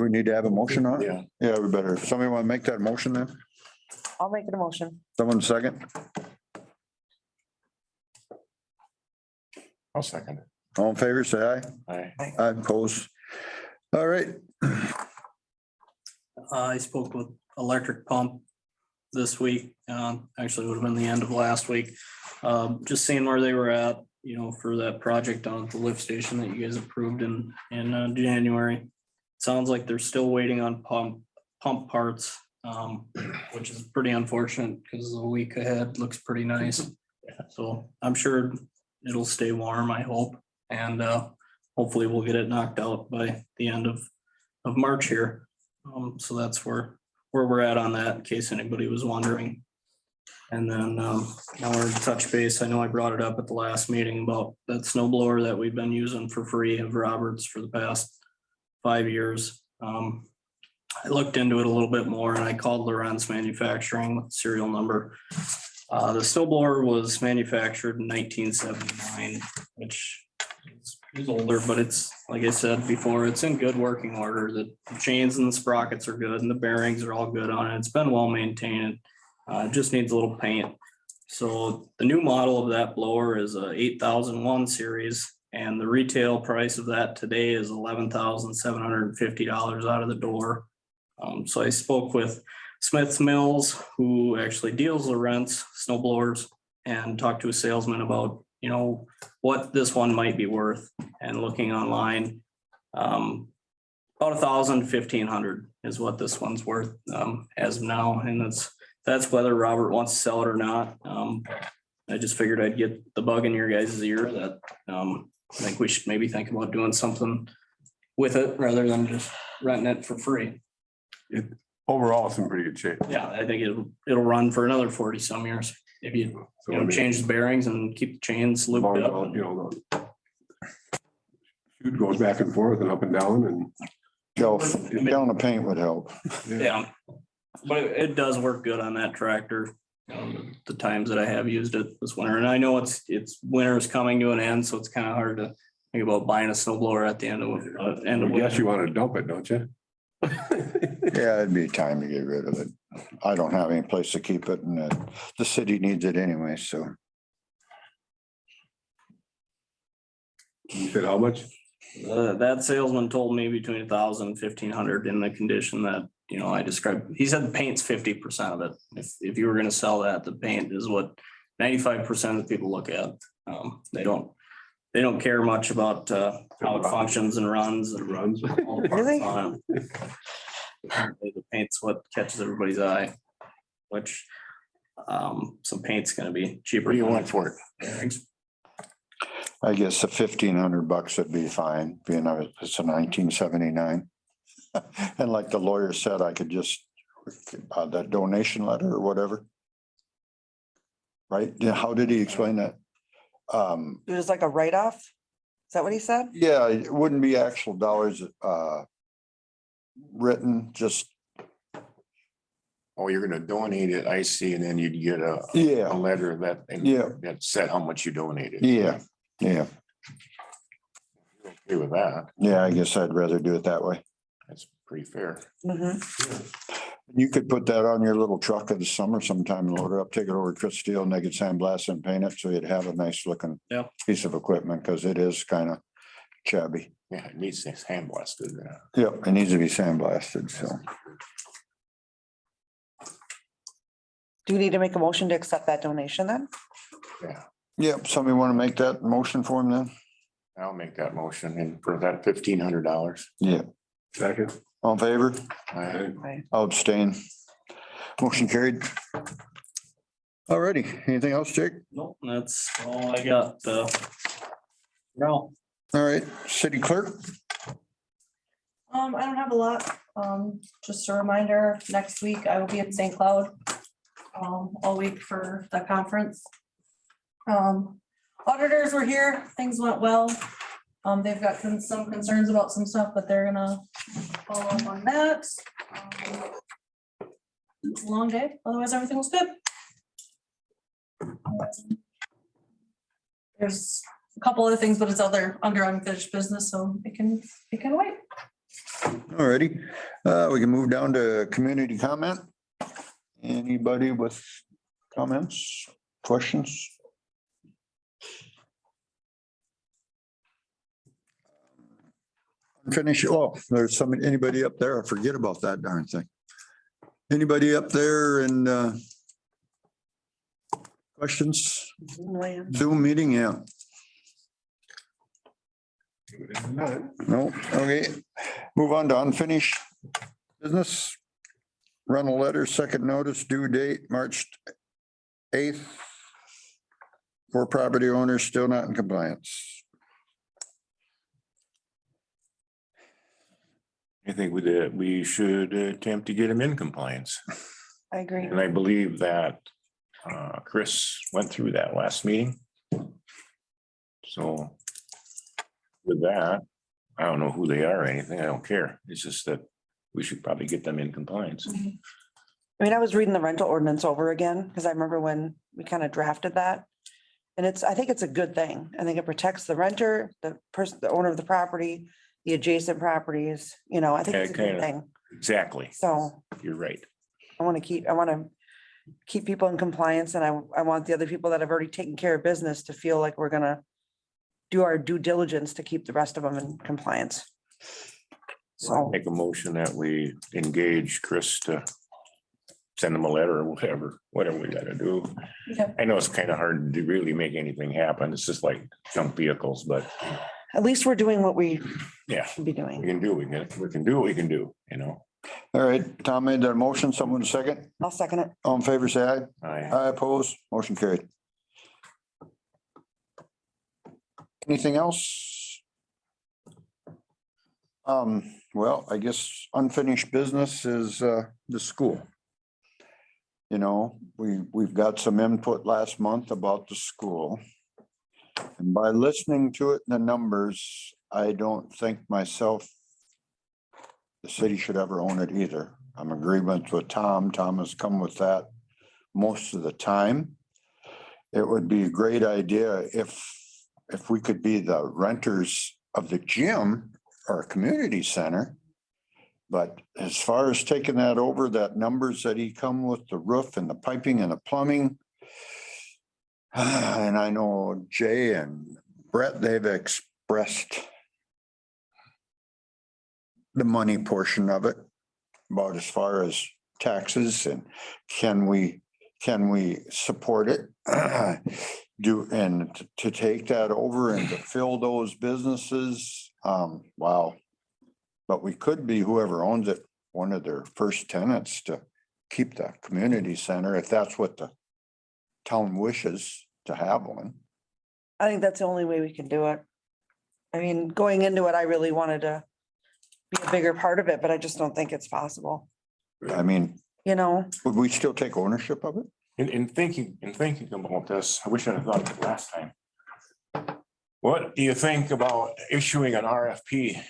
Speaker 1: we need to have a motion on it?
Speaker 7: Yeah.
Speaker 1: Yeah, we better. Somebody want to make that motion then?
Speaker 2: I'll make it a motion.
Speaker 1: Someone second?
Speaker 7: I'll second it.
Speaker 1: All in favor, say aye.
Speaker 7: Aye.
Speaker 1: I oppose. All right.
Speaker 5: I spoke with electric pump this week, actually would have been the end of last week. Just seeing where they were at, you know, for that project on the lift station that you guys approved in January. Sounds like they're still waiting on pump parts, which is pretty unfortunate because the week ahead looks pretty nice. So I'm sure it'll stay warm, I hope, and hopefully we'll get it knocked out by the end of March here. So that's where we're at on that, in case anybody was wondering. And then now we're in touch base. I know I brought it up at the last meeting about that snow blower that we've been using for free of Roberts for the past 5 years. I looked into it a little bit more and I called Lawrence Manufacturing with the serial number. The snow blower was manufactured in 1979, which is older, but it's, like I said before, it's in good working order. The chains and the sprockets are good and the bearings are all good on it. It's been well maintained. It just needs a little paint. So the new model of that blower is a 8001 series, and the retail price of that today is $11,750 out of the door. So I spoke with Smith's Mills, who actually deals or rents snow blowers, and talked to a salesman about, you know, what this one might be worth, and looking online. About 1,000 to 1,500 is what this one's worth as of now, and that's whether Robert wants to sell it or not. I just figured I'd get the bug in your guys' ear that I think we should maybe think about doing something with it rather than just renting it for free.
Speaker 3: Overall, it's in pretty good shape.
Speaker 5: Yeah, I think it'll run for another 40 some years if you
Speaker 3: So, I mean,
Speaker 5: change the bearings and keep the chains
Speaker 3: as long
Speaker 5: looped
Speaker 3: as,
Speaker 5: up.
Speaker 3: you know, the chute goes back and forth and up and down and.
Speaker 1: Gallon of paint would help.
Speaker 5: Yeah, but it does work good on that tractor. The times that I have used it this winter, and I know it's winter is coming to an end, so it's kind of hard to think about buying a snow blower at the end of
Speaker 3: I guess you want to dump it, don't you?
Speaker 1: Yeah, it'd be time to get rid of it. I don't have any place to keep it and the city needs it anyway, so.
Speaker 3: You said how much?
Speaker 5: That salesman told me between 1,000 and 1,500 in the condition that, you know, I described. He said the paint's 50% of it. If you were gonna sell that, the paint is what 95% of the people look at. They don't care much about how it functions and runs.
Speaker 3: It
Speaker 5: and
Speaker 3: runs.
Speaker 5: all the parts
Speaker 2: Really?
Speaker 5: on it. The paint's what catches everybody's eye, which some paint's gonna be cheaper.
Speaker 7: What do you want for it?
Speaker 5: Bearings.
Speaker 1: I guess the $1,500 would be fine, being it's a 1979. And like the lawyer said, I could just, that donation letter or whatever. Right? Yeah, how did he explain that?
Speaker 2: It was like a write-off. Is that what he said?
Speaker 1: Yeah, it wouldn't be actual dollars written, just,
Speaker 7: Oh, you're gonna donate it, I see, and then you'd get a
Speaker 1: yeah,
Speaker 7: letter that.
Speaker 1: Yeah.
Speaker 7: That said how much you donated.
Speaker 1: yeah, yeah,
Speaker 7: Okay with that,
Speaker 1: yeah, I guess I'd rather do it that way.
Speaker 7: that's pretty fair.
Speaker 2: Mhm.
Speaker 1: You could put that on your little truck in the summer sometime, and load it up, take it over to Chris Steel, and they could sandblast and paint it, so you'd have a nice looking
Speaker 5: Yeah.
Speaker 1: piece of equipment, because it is kind of shabby.
Speaker 7: Yeah, it needs to sandblasted.
Speaker 1: Yep, it needs to be sandblasted, so.
Speaker 2: Do we need to make a motion to accept that donation then?
Speaker 7: Yeah,
Speaker 1: Yep, somebody want to make that motion for him then?
Speaker 7: I'll make that motion and for that $1,500.
Speaker 1: Yeah,
Speaker 3: Second.
Speaker 1: all in favor?
Speaker 7: I
Speaker 1: I'll abstain. Motion carried. Alrighty, anything else, Jake?
Speaker 5: Nope, that's all I got. No.
Speaker 1: All right, city clerk?
Speaker 6: I don't have a lot. Just a reminder, next week I will be in St. Cloud. All week for the conference. Auditors were here, things went well. They've got some concerns about some stuff, but they're gonna follow up on that. It's a long day, otherwise everything was good. There's a couple other things, but it's under unfinished business, so it can wait.
Speaker 1: Alrighty, we can move down to community comment. Anybody with comments, questions? Finish, oh, there's somebody, anybody up there? I forget about that darn thing. Anybody up there and questions?
Speaker 2: Land.
Speaker 1: Zoom meeting, yeah. No, okay. Move on to unfinished business. Run a letter, second notice, due date, March 8th. For property owners still not in compliance.
Speaker 7: I think we should attempt to get them in compliance.
Speaker 2: I agree.
Speaker 7: And I believe that Chris went through that last meeting. So with that, I don't know who they are or anything. I don't care. It's just that we should probably get them in compliance.
Speaker 2: I mean, I was reading the rental ordinance over again, because I remember when we kind of drafted that. And I think it's a good thing. I think it protects the renter, the person, the owner of the property, the adjacent properties, I think it's a good
Speaker 7: Kinda.
Speaker 2: thing.
Speaker 7: Exactly.
Speaker 2: So
Speaker 7: You're right.
Speaker 2: I want to keep people in compliance, and I want the other people that have already taken care of business to feel like we're gonna do our due diligence to keep the rest of them in compliance. So,
Speaker 7: Make a motion that we engage Chris to send him a letter or whatever we gotta do.
Speaker 6: Okay.
Speaker 7: I know it's kind of hard to really make anything happen. It's just like junk vehicles, but
Speaker 2: at least we're doing what we
Speaker 7: yeah,
Speaker 2: should be
Speaker 7: we
Speaker 2: doing.
Speaker 7: can do, we can do what we can do, you know?
Speaker 1: All right, Tom made that motion. Someone second.
Speaker 2: I'll second it.
Speaker 1: All in favor, say aye.
Speaker 7: I,
Speaker 1: I oppose. Motion carried. Anything else? Well, I guess unfinished business is the school. You know, we've got some input last month about the school. And by listening to it, the numbers, I don't think myself the city should ever own it either. I'm in agreement with Tom. Tom has come with that most of the time. It would be a great idea if we could be the renters of the gym or community center. But as far as taking that over, that numbers that he come with the roof and the piping and the plumbing. And I know Jay and Brett, they've expressed the money portion of it, about as far as taxes and can we support it? To take that over and to fill those businesses, wow. But we could be whoever owns it, one of their first tenants to keep the community center, if that's what the town wishes to have one.
Speaker 2: I think that's the only way we can do it. I mean, going into it, I really wanted to be a bigger part of it, but I just don't think it's possible,
Speaker 1: I mean,
Speaker 2: you know?
Speaker 1: would we still take ownership of it?
Speaker 7: in thinking about this, I wish I'd have thought of it last time. What do you think about issuing an RFP?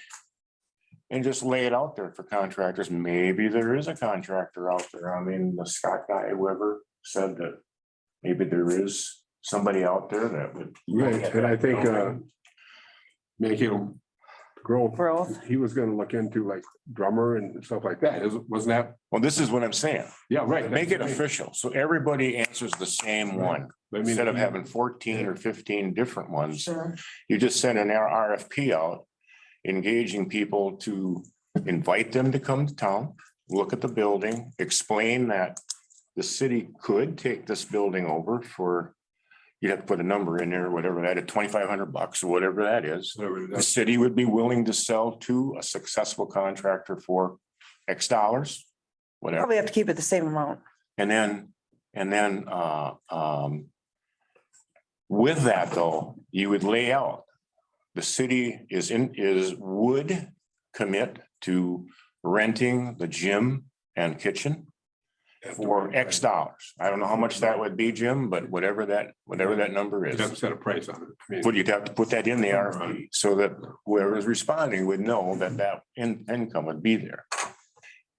Speaker 7: And just lay it out there for contractors. Maybe there is a contractor out there. I mean, the Scott guy, whoever said that maybe there is somebody out there that would.
Speaker 3: Right, and I think making growth,
Speaker 2: Growth.
Speaker 3: he was gonna look into like drummer and stuff like that. Wasn't that?
Speaker 7: Well, this is what I'm saying.
Speaker 3: Yeah, right.
Speaker 7: Make it official. So everybody answers the same one.
Speaker 3: I mean,
Speaker 7: Instead of having 14 or 15 different ones,
Speaker 2: Sure.
Speaker 7: you just send an RFP out, engaging people to invite them to come to town, look at the building, explain that the city could take this building over for, you'd have to put a number in there, whatever that is, $2,500 or whatever that is. The city would be willing to sell to a successful contractor for X dollars, whatever.
Speaker 2: Probably have to keep it the same amount.
Speaker 7: And then with that though, you would lay out, the city would commit to renting the gym and kitchen for X dollars. I don't know how much that would be, Jim, but whatever that number
Speaker 3: You have to
Speaker 7: is.
Speaker 3: set a price on it. I mean,
Speaker 7: But you'd have to put that in the RFP so that whoever is responding would know that income would be there.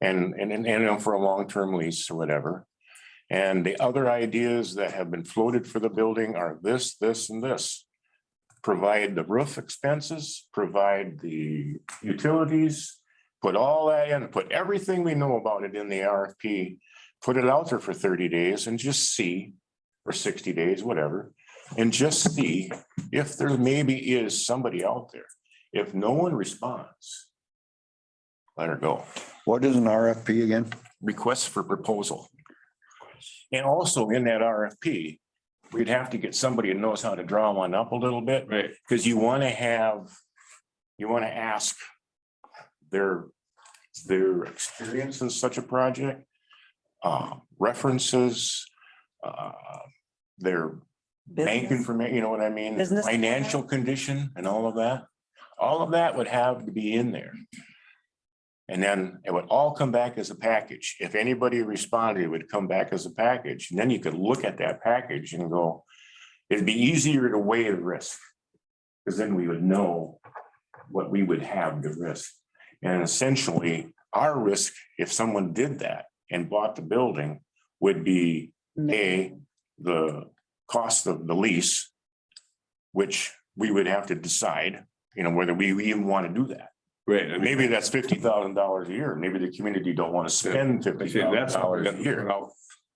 Speaker 7: And for a long-term lease or whatever. And the other ideas that have been floated for the building are this, and this. Provide the roof expenses, provide the utilities, put all that in, put everything we know about it in the RFP. Put it out there for 30 days and just see, or 60 days, whatever, and just see if there maybe is somebody out there. If no one responds, let her go.
Speaker 1: What is an RFP again?
Speaker 7: Request for proposal. And also in that RFP, we'd have to get somebody who knows how to draw one up a little bit,
Speaker 3: Right.
Speaker 7: because you want to ask their experience in such a project, references, their bank
Speaker 2: Business.
Speaker 7: information, you know what I mean?
Speaker 2: Business.
Speaker 7: Financial condition and all of that. All of that would have to be in there. And then it would all come back as a package. If anybody responded, it would come back as a package. And then you could look at that package and go, it'd be easier to weigh the risk. Because then we would know what we would have to risk. And essentially, our risk, if someone did that and bought the building, would be the cost of the lease, which we would have to decide, whether we even want to do that.
Speaker 3: Right. I mean,
Speaker 7: Maybe that's $50,000 a year. Maybe the community don't want to spend
Speaker 3: I say that's how we
Speaker 7: $50,000
Speaker 3: got
Speaker 7: a
Speaker 3: to
Speaker 7: year.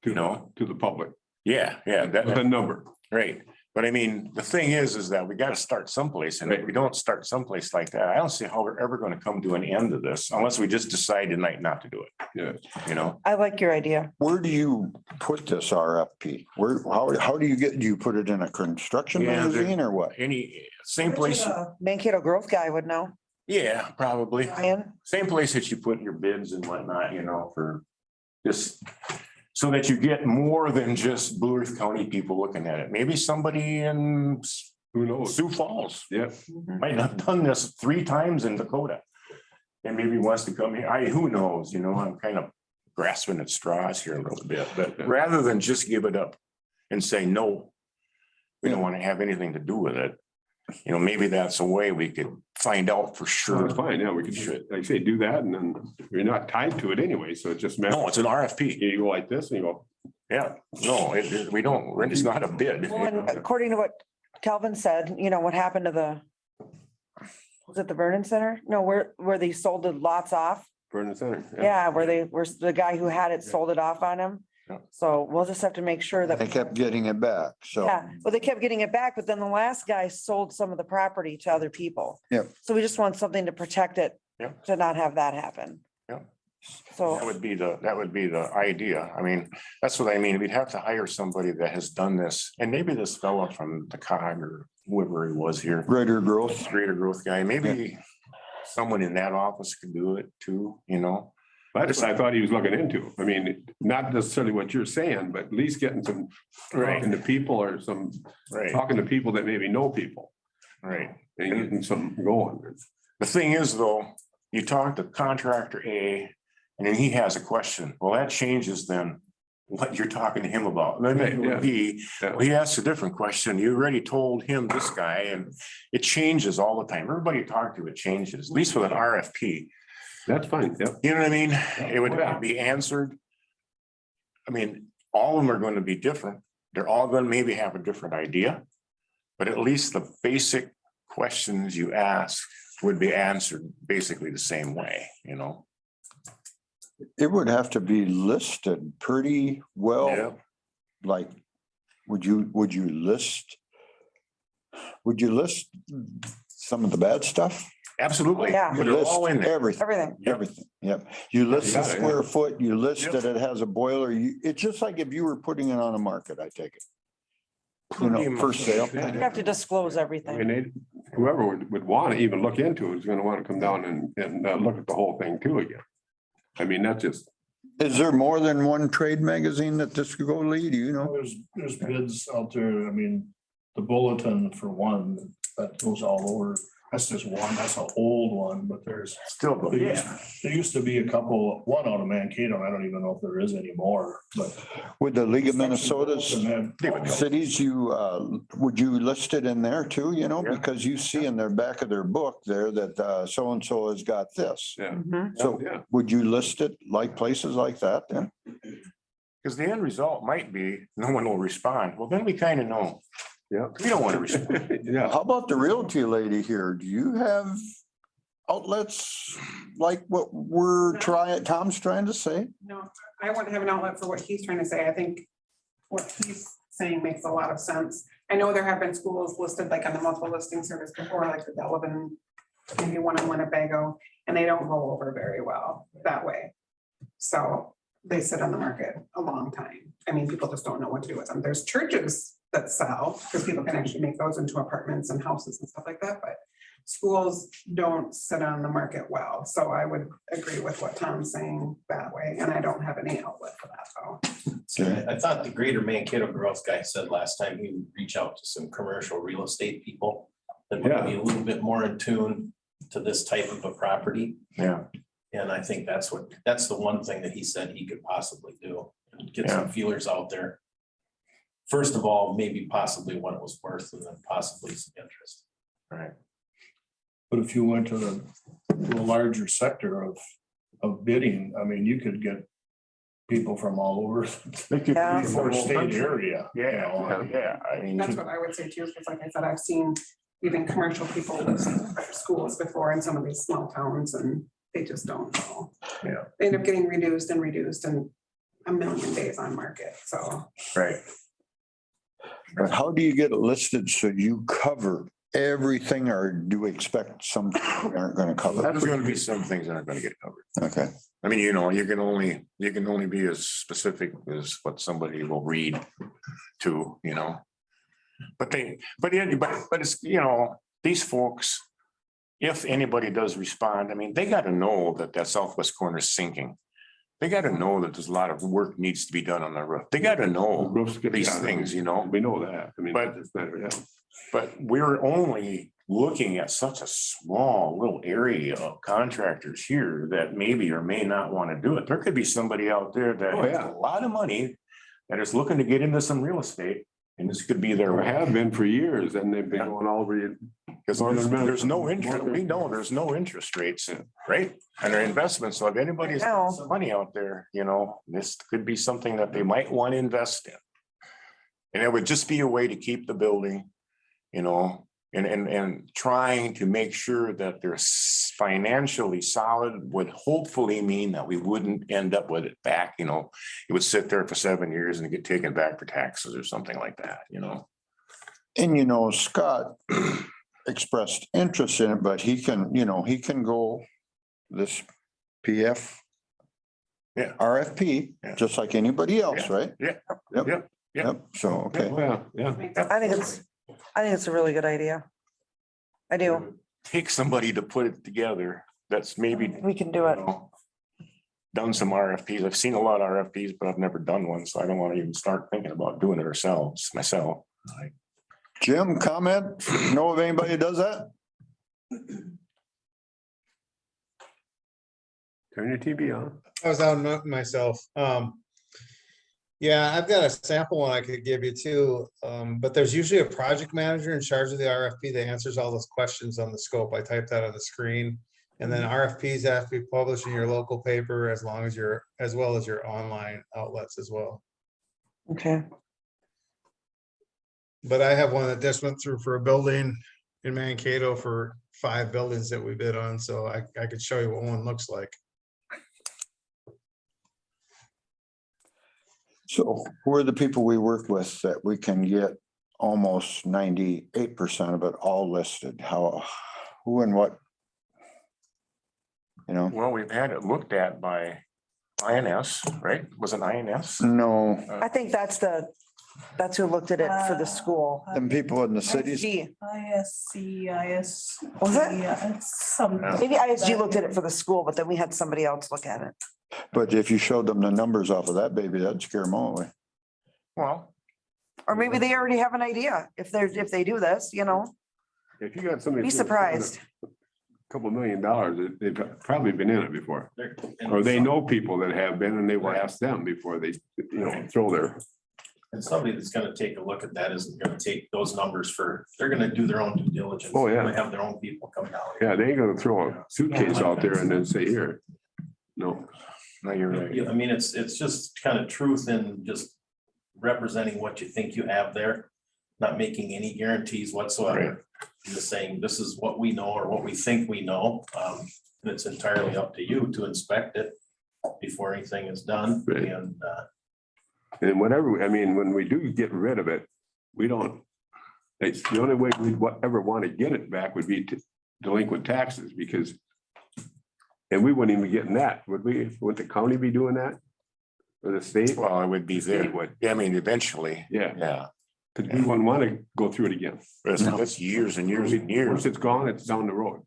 Speaker 3: put out to the public,
Speaker 7: Yeah,
Speaker 3: the
Speaker 7: that,
Speaker 3: number.
Speaker 7: right. But I mean, the thing is that we gotta start someplace, and if we don't start someplace like that, I don't see how we're ever gonna come to an end of this unless we just decide tonight not to do it.
Speaker 3: Yeah.
Speaker 7: You know,
Speaker 2: I like your idea.
Speaker 1: Where do you put this RFP? Where, how do you put it in a construction
Speaker 7: Yeah, there-
Speaker 1: magazine or what?
Speaker 7: any, same place,
Speaker 2: Mankato Growth guy would know.
Speaker 7: yeah, probably.
Speaker 2: Ryan,
Speaker 7: Same place that you put your bids and whatnot, you know, for just so that you get more than just Blue Earth County people looking at it. Maybe somebody in
Speaker 3: Who knows?
Speaker 7: Sioux Falls
Speaker 3: Yeah,
Speaker 7: might have done this 3 times in Dakota. And maybe wants to come here. Who knows, you know, I'm kind of grasping at straws here a little bit, but rather than just give it up and say, no, we don't want to have anything to do with it. You know, maybe that's a way we could find out for
Speaker 3: sure,
Speaker 7: sure.
Speaker 3: it's fine. Yeah, we could, like I say, do that and then you're not tied to it anyway. So it just.
Speaker 7: No, it's an RFP.
Speaker 3: You go like this and you go,
Speaker 7: Yeah, no, we don't, it's not a bid.
Speaker 2: well, and according to what Calvin said, you know, what happened to was it the Vernon Center? No, where they sold the lots off.
Speaker 3: Vernon Center.
Speaker 2: Yeah, where the guy who had it sold it off on him.
Speaker 7: Yeah.
Speaker 2: So we'll just have to make sure
Speaker 1: They
Speaker 2: that,
Speaker 1: kept getting it back, so.
Speaker 2: yeah, well, they kept getting it back, but then the last guy sold some of the property to other people.
Speaker 1: Yep.
Speaker 2: So we just want something to protect it.
Speaker 7: Yep.
Speaker 2: To not have that happen.
Speaker 7: Yep. That
Speaker 2: So,
Speaker 7: would be the idea. I mean, that's what I mean. We'd have to hire somebody that has done this, and maybe this fella from the COG or whoever he was here,
Speaker 1: Greater growth.
Speaker 7: Greater Growth guy, maybe someone in that office could do it too, you know?
Speaker 3: That's what I thought he was looking into. I mean, not necessarily what you're saying, but at least getting some, talking to people or some,
Speaker 7: Right,
Speaker 3: talking to people that maybe know people
Speaker 7: right.
Speaker 3: and getting some going.
Speaker 7: The thing is, though, you talk to contractor A, and then he has a question. Well, that changes then what you're talking to him about. Then it
Speaker 3: Yeah.
Speaker 7: would be, well, he asks a different question. You already told him this guy, and it changes all the time. Everybody you talk to, it changes, at least with an RFP.
Speaker 3: That's fine. Yep.
Speaker 7: You know what I mean? It would
Speaker 3: Yeah.
Speaker 7: be answered. I mean, all of them are going to be different. They're all going to maybe have a different idea. But at least the basic questions you ask would be answered basically the same way, you know?
Speaker 1: It would have to be listed pretty
Speaker 7: Yeah.
Speaker 1: well. Like, would you list? Would you list some of the bad stuff?
Speaker 7: Absolutely.
Speaker 2: Yeah.
Speaker 7: Put it all in there.
Speaker 1: Everything,
Speaker 2: everything.
Speaker 1: everything, yep. You list the
Speaker 3: got it, yeah.
Speaker 1: square foot, you list
Speaker 7: Yep.
Speaker 1: that it has a boiler, it's just like if you were putting it on a market, I take it. You
Speaker 7: Pretty
Speaker 1: know, for
Speaker 7: much.
Speaker 1: sale.
Speaker 2: You have to disclose
Speaker 3: I
Speaker 2: everything.
Speaker 3: mean, whoever would want to even look into it is going to want to come down and look at the whole thing too again. I mean, that's just,
Speaker 1: Is there more than one trade magazine that this could go lead, you know?
Speaker 8: There's bids out there. I mean, the bulletin for one, that goes all over. That's just one. That's an old one, but there's,
Speaker 7: Still, but yeah,
Speaker 8: there used to be a couple, one out of Mankato. I don't even know if there is anymore, but.
Speaker 1: With the League of Minnesota's
Speaker 8: And then-
Speaker 7: They would know.
Speaker 1: cities, would you list it in there too, you know,
Speaker 7: Yeah.
Speaker 1: because you see in their back of their book there that so-and-so has got this.
Speaker 3: yeah,
Speaker 2: Mhm.
Speaker 1: So
Speaker 3: yeah.
Speaker 1: would you list it like places like that then?
Speaker 7: because the end result might be no one will respond. Well, then we kind of know.
Speaker 3: Yeah.
Speaker 7: We don't want to respond.
Speaker 3: Yeah.
Speaker 1: How about the realty lady here? Do you have outlets like what Tom's trying to say?
Speaker 9: No, I wouldn't have an outlet for what he's trying to say. I think what he's saying makes a lot of sense. I know there have been schools listed like on the multiple listing service before, like the Delavan, maybe one in Winnebago, and they don't go over very well that way. So they sit on the market a long time. I mean, people just don't know what to do with them. There's churches that sell because people can actually make those into apartments and houses and stuff like that, but schools don't sit on the market well. So I would agree with what Tom's saying that way, and I don't have any outlet for that though.
Speaker 10: So I thought the Greater Mankato Growth guy said last time he would reach out to some commercial real estate people that would be a little bit more in tune to this type of a property.
Speaker 7: Yeah,
Speaker 10: And I think that's the one thing that he said he could possibly do, and get some feelers out there. First of all, maybe possibly what it was worth, and then possibly some interest.
Speaker 7: right.
Speaker 8: But if you went to a larger sector of bidding, I mean, you could get people from all over
Speaker 7: They could
Speaker 2: Yeah.
Speaker 7: be
Speaker 8: the
Speaker 7: the whole
Speaker 8: state
Speaker 7: country.
Speaker 8: area. you know,
Speaker 7: Yeah, yeah. I mean,
Speaker 9: That's what I would say too, because like I said, I've seen even commercial people with schools before in some of these small towns, and they just don't know.
Speaker 7: Yeah.
Speaker 9: They end up getting reduced and a million days on market, so.
Speaker 7: right.
Speaker 1: But how do you get it listed so you cover everything, or do we expect some we aren't gonna cover?
Speaker 7: There's gonna be some things that aren't gonna get covered.
Speaker 1: Okay,
Speaker 7: I mean, you can only be as specific as what somebody will read to, But it's, these folks, if anybody does respond, I mean, they gotta know that southwest corner is sinking. They gotta know that there's a lot of work needs to be done on the roof. They gotta know these things,
Speaker 3: We know that. I mean,
Speaker 7: But-
Speaker 3: it's not, yeah.
Speaker 7: but we're only looking at such a small little area of contractors here that maybe or may not want to do it. There could be somebody out there that
Speaker 3: Oh,
Speaker 7: has
Speaker 3: yeah.
Speaker 7: a lot of money that is looking to get into some real estate, and this could be their
Speaker 3: There
Speaker 7: way.
Speaker 3: have been for years and they've been going all over.
Speaker 7: Because there's no interest, we know there's no interest rates, right? And their investments, so if anybody's
Speaker 2: I know.
Speaker 7: got some money out there, this could be something that they might want to invest in. And it would just be a way to keep the building, and trying to make sure that they're financially solid would hopefully mean that we wouldn't end up with it back, it would sit there for 7 years and get taken back for taxes or something like that.
Speaker 1: and Scott expressed interest in it, but he can go this PF.
Speaker 7: Yeah.
Speaker 1: RFP,
Speaker 7: Yeah.
Speaker 1: just like anybody else, right?
Speaker 7: Yeah.
Speaker 1: Yep.
Speaker 7: Yep.
Speaker 1: Yep, so, okay.
Speaker 3: Yeah, yeah.
Speaker 2: I think it's a really good idea. I do.
Speaker 7: Take somebody to put it together that's maybe
Speaker 2: We can do it.
Speaker 7: done some RFPs. I've seen a lot of RFPs, but I've never done one, so I don't want to even start thinking about doing it myself.
Speaker 1: Jim, comment? Know of anybody that does that?
Speaker 3: Turn your TV on.
Speaker 4: I was out and myself. Yeah, I've got a sample one I could give you too. But there's usually a project manager in charge of the RFP that answers all those questions on the scope. I typed that on the screen. And then RFPs have to be published in your local paper as well as your online outlets as well.
Speaker 2: Okay.
Speaker 4: But I have one that just went through for a building in Mankato for 5 buildings that we bid on, so I could show you what one looks like.
Speaker 1: So who are the people we work with that we can get almost 98% of it all listed? Who and what?
Speaker 7: Well, we've had it looked at by INS, right? Was it INS?
Speaker 1: No,
Speaker 2: I think that's who looked at it for the school.
Speaker 1: them people in the cities.
Speaker 2: ISG.
Speaker 6: ISC.
Speaker 2: Was it?
Speaker 6: Yeah, it's some.
Speaker 7: Yeah.
Speaker 2: Maybe ISG looked at it for the school, but then we had somebody else look at it.
Speaker 1: But if you showed them the numbers off of that baby, that'd scare them all away.
Speaker 7: Well,
Speaker 2: Or maybe they already have an idea if they do this,
Speaker 3: If you got somebody.
Speaker 2: be surprised.
Speaker 3: Couple $1 million, they've probably been in it before.
Speaker 10: And
Speaker 3: Or they know people that have been and they will ask them before they, throw their.
Speaker 10: And somebody that's gonna take a look at that isn't gonna take those numbers they're gonna do their own due diligence.
Speaker 3: Oh, yeah.
Speaker 10: They're gonna have their own people come down.
Speaker 3: Yeah, they ain't gonna throw a suitcase out there and then say, here. No.
Speaker 7: no, you're right.
Speaker 10: Yeah, I mean, it's just kind of truth in just representing what you think you have there, not making any guarantees whatsoever. Just saying, this is what we know or what we think we know. And it's entirely up to you to inspect it before anything is done.
Speaker 3: Right.
Speaker 10: And
Speaker 3: And whatever, I mean, when we do get rid of it, we don't, it's the only way we'd ever want to get it back would be to delinquent taxes because. And we wouldn't even be getting that, would we? Would the county be doing that? Or the state?
Speaker 7: Well, it would be there.
Speaker 3: State would,
Speaker 7: Yeah, I mean, eventually,
Speaker 3: yeah,
Speaker 7: yeah.
Speaker 3: because we wouldn't want to go through it again.
Speaker 7: That's years and years and
Speaker 3: Once
Speaker 7: years.
Speaker 3: it's gone, it's down the road,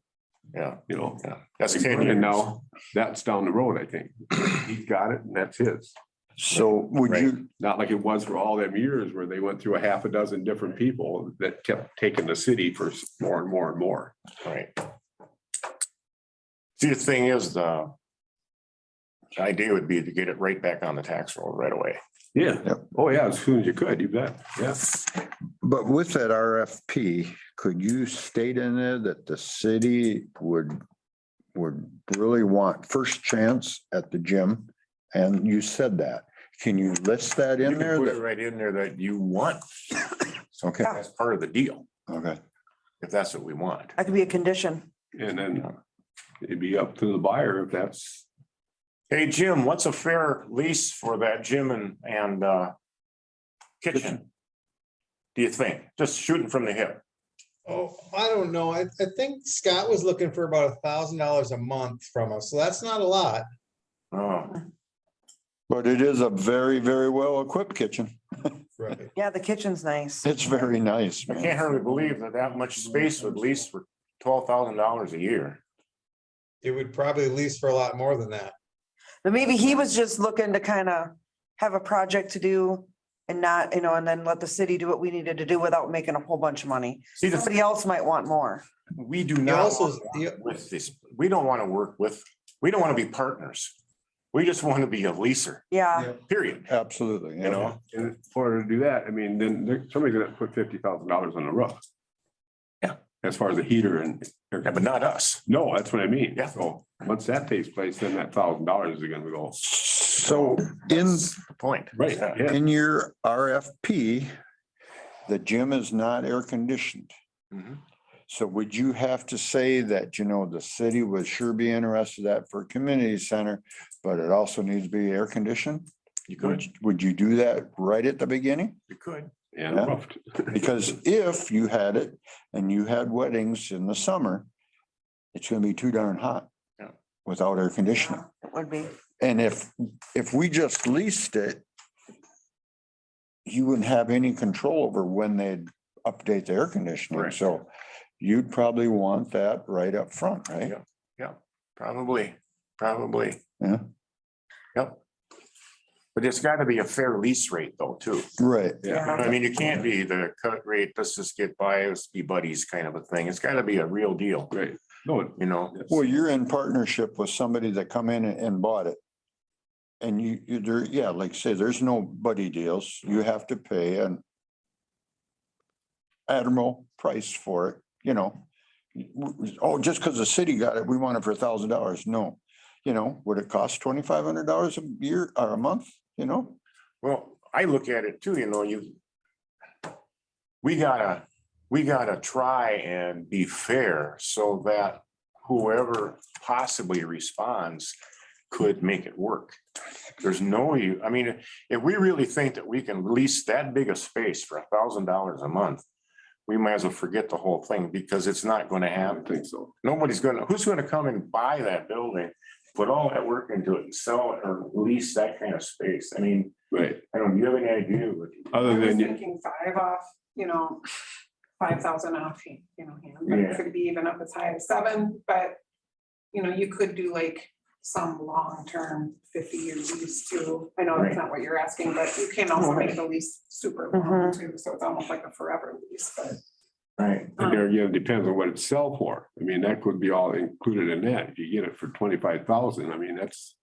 Speaker 7: Yeah,
Speaker 3: Yeah,
Speaker 7: that's 10 years.
Speaker 3: And now that's down the road, I think. He's got it and that's his.
Speaker 1: So would you,
Speaker 3: Not like it was for all them years where they went through a half a dozen different people that kept taking the city for more and more and more.
Speaker 7: Right. See, the thing is, the idea would be to get it right back on the tax roll right away.
Speaker 3: Yeah.
Speaker 1: Yep.
Speaker 3: Oh, yeah, as soon as you could, you bet. Yeah.
Speaker 1: but with that RFP, could you state in there that the city would really want first chance at the gym? And you said that. Can you list that
Speaker 7: You
Speaker 1: in
Speaker 7: can
Speaker 1: there?
Speaker 7: put it
Speaker 1: That-
Speaker 7: right in there that you want.
Speaker 1: Okay,
Speaker 7: That's part of the deal,
Speaker 1: okay.
Speaker 7: if that's what we want.
Speaker 2: That could be a condition.
Speaker 3: And then it'd be up to the buyer if that's,
Speaker 7: Hey, Jim, what's a fair lease for that gym and kitchen? do you think? Just shooting from the hip.
Speaker 4: Oh, I don't know. I think Scott was looking for about $1,000 a month from us, so that's not a lot.
Speaker 7: Oh,
Speaker 1: But it is a very, very well equipped kitchen.
Speaker 4: Right.
Speaker 2: Yeah, the kitchen's nice.
Speaker 1: It's very nice,
Speaker 7: I
Speaker 1: man.
Speaker 7: can't hardly believe that that much space would lease for $12,000 a year.
Speaker 4: It would probably lease for a lot more than that.
Speaker 2: But maybe he was just looking to kind of have a project to do and not, you know, and then let the city do what we needed to do without making a whole bunch of money.
Speaker 7: See, the
Speaker 2: Somebody else might want more.
Speaker 7: we do
Speaker 4: He
Speaker 7: not
Speaker 4: also,
Speaker 7: wanna work with this, we don't want to work with, we don't want to be partners. We just want to be a leaser,
Speaker 2: Yeah,
Speaker 7: period,
Speaker 1: Absolutely,
Speaker 7: you
Speaker 1: you know.
Speaker 7: know?
Speaker 3: And for her to do that, I mean, then somebody's gonna put $50,000 on the roof.
Speaker 7: Yeah.
Speaker 3: As far as the heater and.
Speaker 7: Yeah, but not us.
Speaker 3: No, that's what I mean.
Speaker 7: Yeah.
Speaker 3: So once that takes place, then that $1,000 is gonna go.
Speaker 1: So in,
Speaker 7: That's the point.
Speaker 3: Right,
Speaker 7: Yeah.
Speaker 3: yeah.
Speaker 1: in your RFP, the gym is not air conditioned.
Speaker 7: Mhm.
Speaker 1: So would you have to say that, you know, the city would sure be interested that for a community center, but it also needs to be air conditioned?
Speaker 7: You could,
Speaker 1: Would you do that right at the beginning?
Speaker 7: you could.
Speaker 3: And
Speaker 1: Yeah.
Speaker 3: roughed.
Speaker 1: Because if you had it and you had weddings in the summer, it's gonna be too darn hot.
Speaker 7: Yeah.
Speaker 1: Without air conditioning.
Speaker 2: it would be.
Speaker 1: And if we just leased it, you wouldn't have any control over when they'd update the air conditioning.
Speaker 7: Right.
Speaker 1: So you'd probably want that right up front, right?
Speaker 7: Yeah. Probably.
Speaker 1: Yeah.
Speaker 7: Yep. But it's got to be a fair lease rate though, too.
Speaker 1: Right.
Speaker 3: Yeah.
Speaker 7: I mean, you can't be the cut rate, let's just get by, let's be buddies kind of a thing. It's got to be a real deal,
Speaker 3: Right. No,
Speaker 7: you know?
Speaker 1: Well, you're in partnership with somebody that come in and bought it. And there, yeah, like I say, there's no buddy deals. You have to pay an admiral price for it, you know. Oh, just because the city got it, we want it for $1,000. No. You know, would it cost $2,500 a year or a month, you know?
Speaker 7: Well, I look at it too, you know, we gotta try and be fair so that whoever possibly responds could make it work. There's no, I mean, if we really think that we can lease that big a space for $1,000 a month, we might as well forget the whole thing because it's not gonna
Speaker 3: I don't
Speaker 7: happen.
Speaker 3: think so.
Speaker 7: Who's gonna come and buy that building, put all that work into it and sell it or lease that kind of space? I mean,
Speaker 3: Right.
Speaker 7: I don't, do you have any idea what?
Speaker 3: Other
Speaker 9: I was
Speaker 3: than,
Speaker 9: thinking 5 off, 5,000 off, hand, but it could be even up as high as 7, but you could do like some long-term 50-year lease too. I know that's not what you're asking, but you can also make the lease super long too, so it's almost like a forever lease, but.
Speaker 7: Right.
Speaker 3: and there again, it depends on what it's sell for. I mean, that could be all included in that. If you get it for 25,000, I mean, that's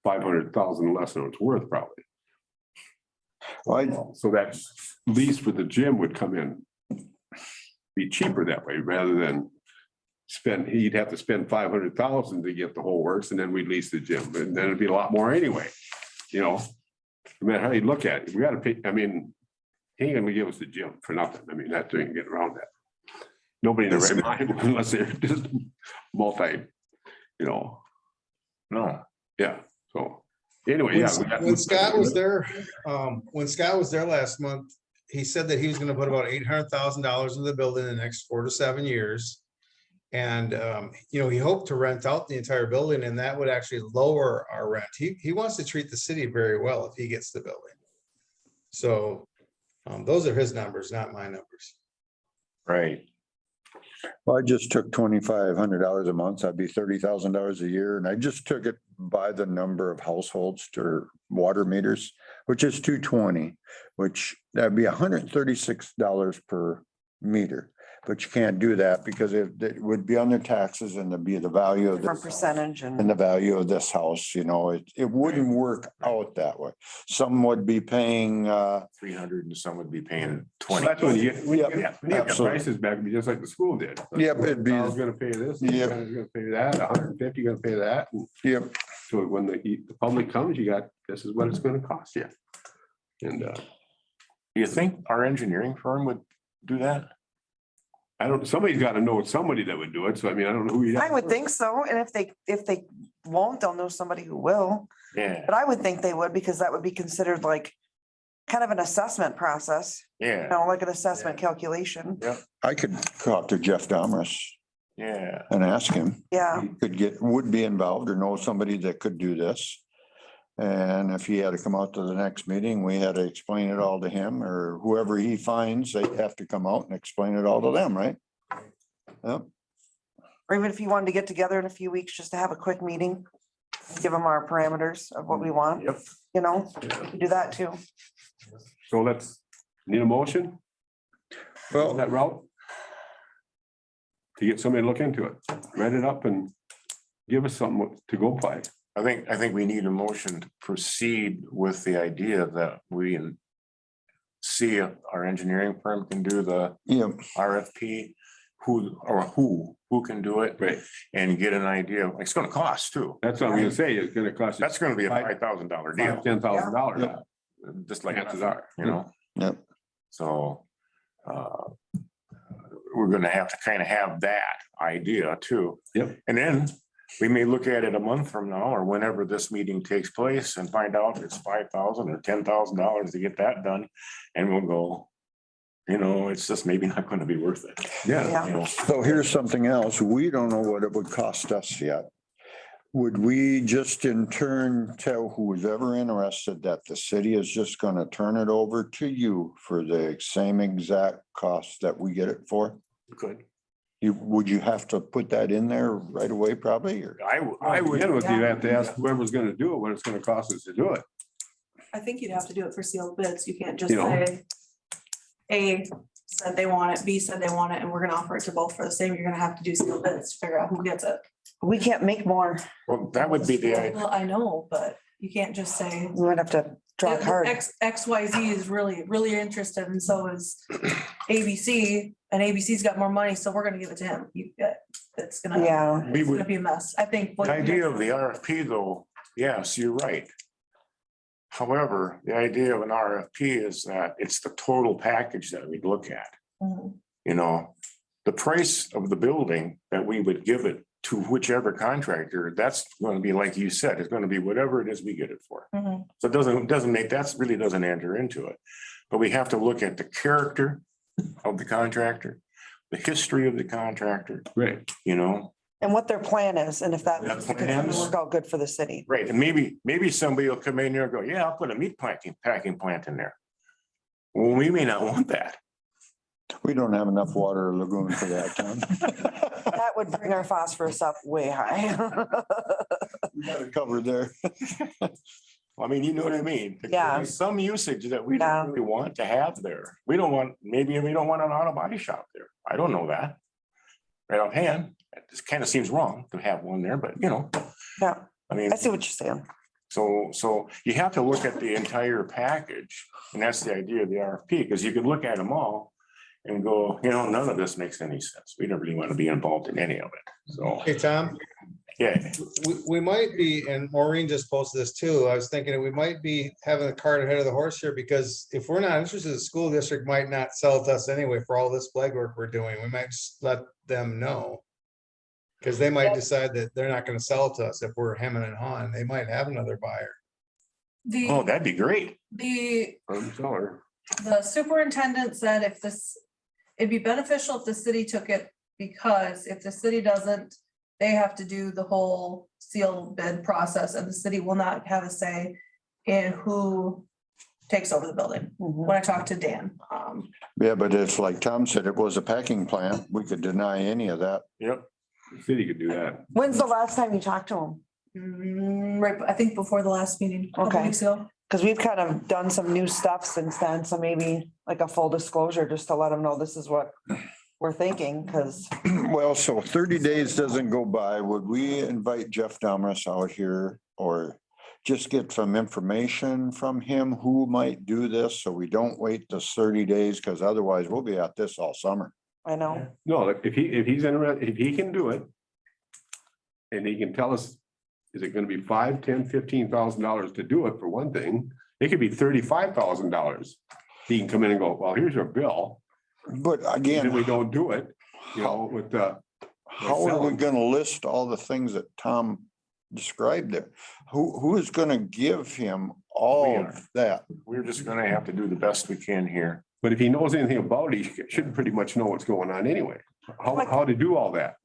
Speaker 3: 500,000 less than it's worth probably.
Speaker 1: Well,
Speaker 3: So that lease for the gym would come in, be cheaper that way rather than he'd have to spend 500,000 to get the whole works and then we'd lease the gym, and then it'd be a lot more anyway. No matter how you look at it, we gotta pay, I mean, he ain't gonna give us the gym for nothing. I mean, that doesn't get around that. Nobody in the right mind unless they're just multi,
Speaker 7: No,
Speaker 3: yeah, so anyway, yeah. we got-
Speaker 4: When Scott was there last month, he said that he was gonna put about $800,000 in the building in the next 4 to 7 years. And, he hoped to rent out the entire building and that would actually lower our rent. He wants to treat the city very well if he gets the building. So, those are his numbers, not my numbers.
Speaker 7: right.
Speaker 1: Well, I just took $2,500 a month, that'd be $30,000 a year, and I just took it by the number of households to water meters, which is 220, which that'd be $136 per meter. But you can't do that because it would be on their taxes and there'd be the value of
Speaker 2: Different
Speaker 1: this
Speaker 2: percentage
Speaker 1: and
Speaker 2: and
Speaker 1: the value of this house, it wouldn't work out that way. Some would be paying,
Speaker 7: 300 and some would be paying
Speaker 3: So
Speaker 7: 20.
Speaker 3: that's when you get, when you
Speaker 1: Yep,
Speaker 3: get when you get
Speaker 1: absolutely.
Speaker 3: prices back, it'd be just like the school did.
Speaker 1: Yep, it'd be-
Speaker 3: I was gonna pay this,
Speaker 1: Yep.
Speaker 3: gonna pay that, 150, gonna pay that. And
Speaker 1: yep,
Speaker 3: so when the public comes, this is what it's gonna cost you. And
Speaker 7: Do you think our engineering firm would do that?
Speaker 3: somebody's gotta know somebody that would do it. So I mean, I don't know who you.
Speaker 2: I would think so. And if they won't, they'll know somebody who will.
Speaker 7: Yeah,
Speaker 2: But I would think they would because that would be considered like kind of an assessment process, you
Speaker 7: Yeah,
Speaker 2: know, like an assessment calculation.
Speaker 1: I could talk to Jeff Dahmer
Speaker 7: yeah.
Speaker 1: and ask him.
Speaker 2: Yeah,
Speaker 1: Would be involved or know somebody that could do this. And if he had to come out to the next meeting, we had to explain it all to him, or whoever he finds, they have to come out and explain it all to them, right? Yep.
Speaker 2: or even if you wanted to get together in a few weeks, just to have a quick meeting, give them our parameters of what we want,
Speaker 3: Yep.
Speaker 2: you know, we could do that too.
Speaker 3: So let's, need a motion?
Speaker 1: Well,
Speaker 3: That route? To get somebody to look into it, write it up and give us something to go by.
Speaker 7: I think we need a motion to proceed with the idea that we see if our engineering firm can do the
Speaker 1: yeah,
Speaker 7: RFP, who can do it.
Speaker 3: Right.
Speaker 7: And get an idea, it's gonna cost too.
Speaker 3: That's what I'm gonna say, it's gonna cost you
Speaker 7: That's gonna be a $5,000 deal,
Speaker 3: $10,000.
Speaker 1: Yeah.
Speaker 7: just like
Speaker 3: Chances
Speaker 7: that,
Speaker 3: are.
Speaker 7: you know?
Speaker 1: Yep.
Speaker 7: So, we're gonna have to kind of have that idea too.
Speaker 3: Yep.
Speaker 7: And then we may look at it a month from now or whenever this meeting takes place and find out it's $5,000 or $10,000 to get that done. And we'll go, you know, it's just maybe not gonna be worth it.
Speaker 3: Yeah,
Speaker 7: You know,
Speaker 1: so here's something else. We don't know what it would cost us yet. Would we just in turn tell who's ever interested that the city is just gonna turn it over to you for the same exact cost that we get it for?
Speaker 7: good.
Speaker 1: Would you have to put that in there right away probably, or?
Speaker 7: I would,
Speaker 3: Again, you have to ask whoever's gonna do it, what it's gonna cost us to do it.
Speaker 6: I think you'd have to do it for sealed bids. You can't just
Speaker 3: You know.
Speaker 6: say A said they want it, B said they want it, and we're gonna offer it to both for the same. You're gonna have to do sealed bids to figure out who gets it.
Speaker 2: We can't make more,
Speaker 7: well, that would be the idea.
Speaker 6: Well, I know, but you can't just say.
Speaker 2: we would have to draw a card.
Speaker 6: XYZ is really interested and so is ABC, and ABC's got more money, so we're gonna give it to him. It's gonna,
Speaker 2: Yeah,
Speaker 7: We
Speaker 6: it's
Speaker 7: would,
Speaker 6: gonna be a mess. I think.
Speaker 7: the idea of the RFP though, yes, you're right. However, the idea of an RFP is that it's the total package that we'd look at.
Speaker 6: Mhm,
Speaker 7: You know, the price of the building that we would give it to whichever contractor, that's going to be, like you said, it's going to be whatever it is we get it for.
Speaker 6: mhm.
Speaker 7: So it doesn't make, that's really doesn't enter into it. But we have to look at the character of the contractor, the history of the contractor,
Speaker 3: Right.
Speaker 7: you know?
Speaker 2: and what their plan is, and if that
Speaker 7: Their
Speaker 2: is gonna
Speaker 7: plans.
Speaker 2: work out good for the city.
Speaker 7: Right, and maybe somebody will come in here and go, yeah, I'll put a meat packing plant in there. Well, we may not want that.
Speaker 1: We don't have enough water lagoon for that, Tom.
Speaker 2: That would bring our phosphorus up way high.
Speaker 1: We got it covered there.
Speaker 7: I mean, you know what I mean?
Speaker 2: Yeah.
Speaker 7: There's some usage that we
Speaker 2: Yeah.
Speaker 7: don't really want to have there. We don't want, maybe we don't want an auto body shop there. I don't know that. Right offhand, it just kind of seems wrong to have one there, but you know,
Speaker 2: Yeah,
Speaker 7: I mean,
Speaker 2: I see what you're saying.
Speaker 7: so you have to look at the entire package. And that's the idea of the RFP, because you can look at them all and go, you know, none of this makes any sense. We don't really want to be involved in any of it. So,
Speaker 4: Hey, Tom,
Speaker 7: yeah,
Speaker 4: we might be, and Maureen just posted this too. I was thinking that we might be having the cart ahead of the horse here because if we're not interested, the school district might not sell to us anyway for all this legwork we're doing. We might just let them know. Because they might decide that they're not gonna sell it to us if we're hemming and hawing. They might have another buyer.
Speaker 7: oh,
Speaker 6: The,
Speaker 7: that'd be great.
Speaker 6: the superintendent said if this, it'd be beneficial if the city took it, because if the city doesn't, they have to do the whole sealed bid process, and the city will not have a say in who takes over the building.
Speaker 2: Mhm.
Speaker 6: When I talked to Dan,
Speaker 1: Yeah, but if, like Tom said, it was a packing plant, we could deny any of that.
Speaker 7: Yep.
Speaker 3: The city could do that.
Speaker 2: When's the last time you talked to him?
Speaker 6: right, I think before the last meeting, a couple
Speaker 2: Okay.
Speaker 6: weeks ago.
Speaker 2: Because we've kind of done some new stuff since then, so maybe like a full disclosure, just to let them know this is what we're thinking, because
Speaker 1: Well, so 30 days doesn't go by. Would we invite Jeff Dahmer out here or just get some information from him who might do this? So we don't wait the 30 days, because otherwise we'll be at this all summer.
Speaker 2: I know.
Speaker 3: No, like, if he's interested, if he can do it. And he can tell us, is it gonna be $5, $10, $15,000 to do it for one thing? It could be $35,000. He can come in and go, well, here's your bill.
Speaker 1: But
Speaker 3: And then we
Speaker 1: again,
Speaker 3: don't do it, you know, with the.
Speaker 1: how are we gonna list all the things that Tom described there. Who is gonna give him all
Speaker 7: We
Speaker 1: of
Speaker 7: are.
Speaker 1: that?
Speaker 7: We're just gonna have to do the best we can here.
Speaker 3: But if he knows anything about it, he should pretty much know what's going on anyway. How to do all that.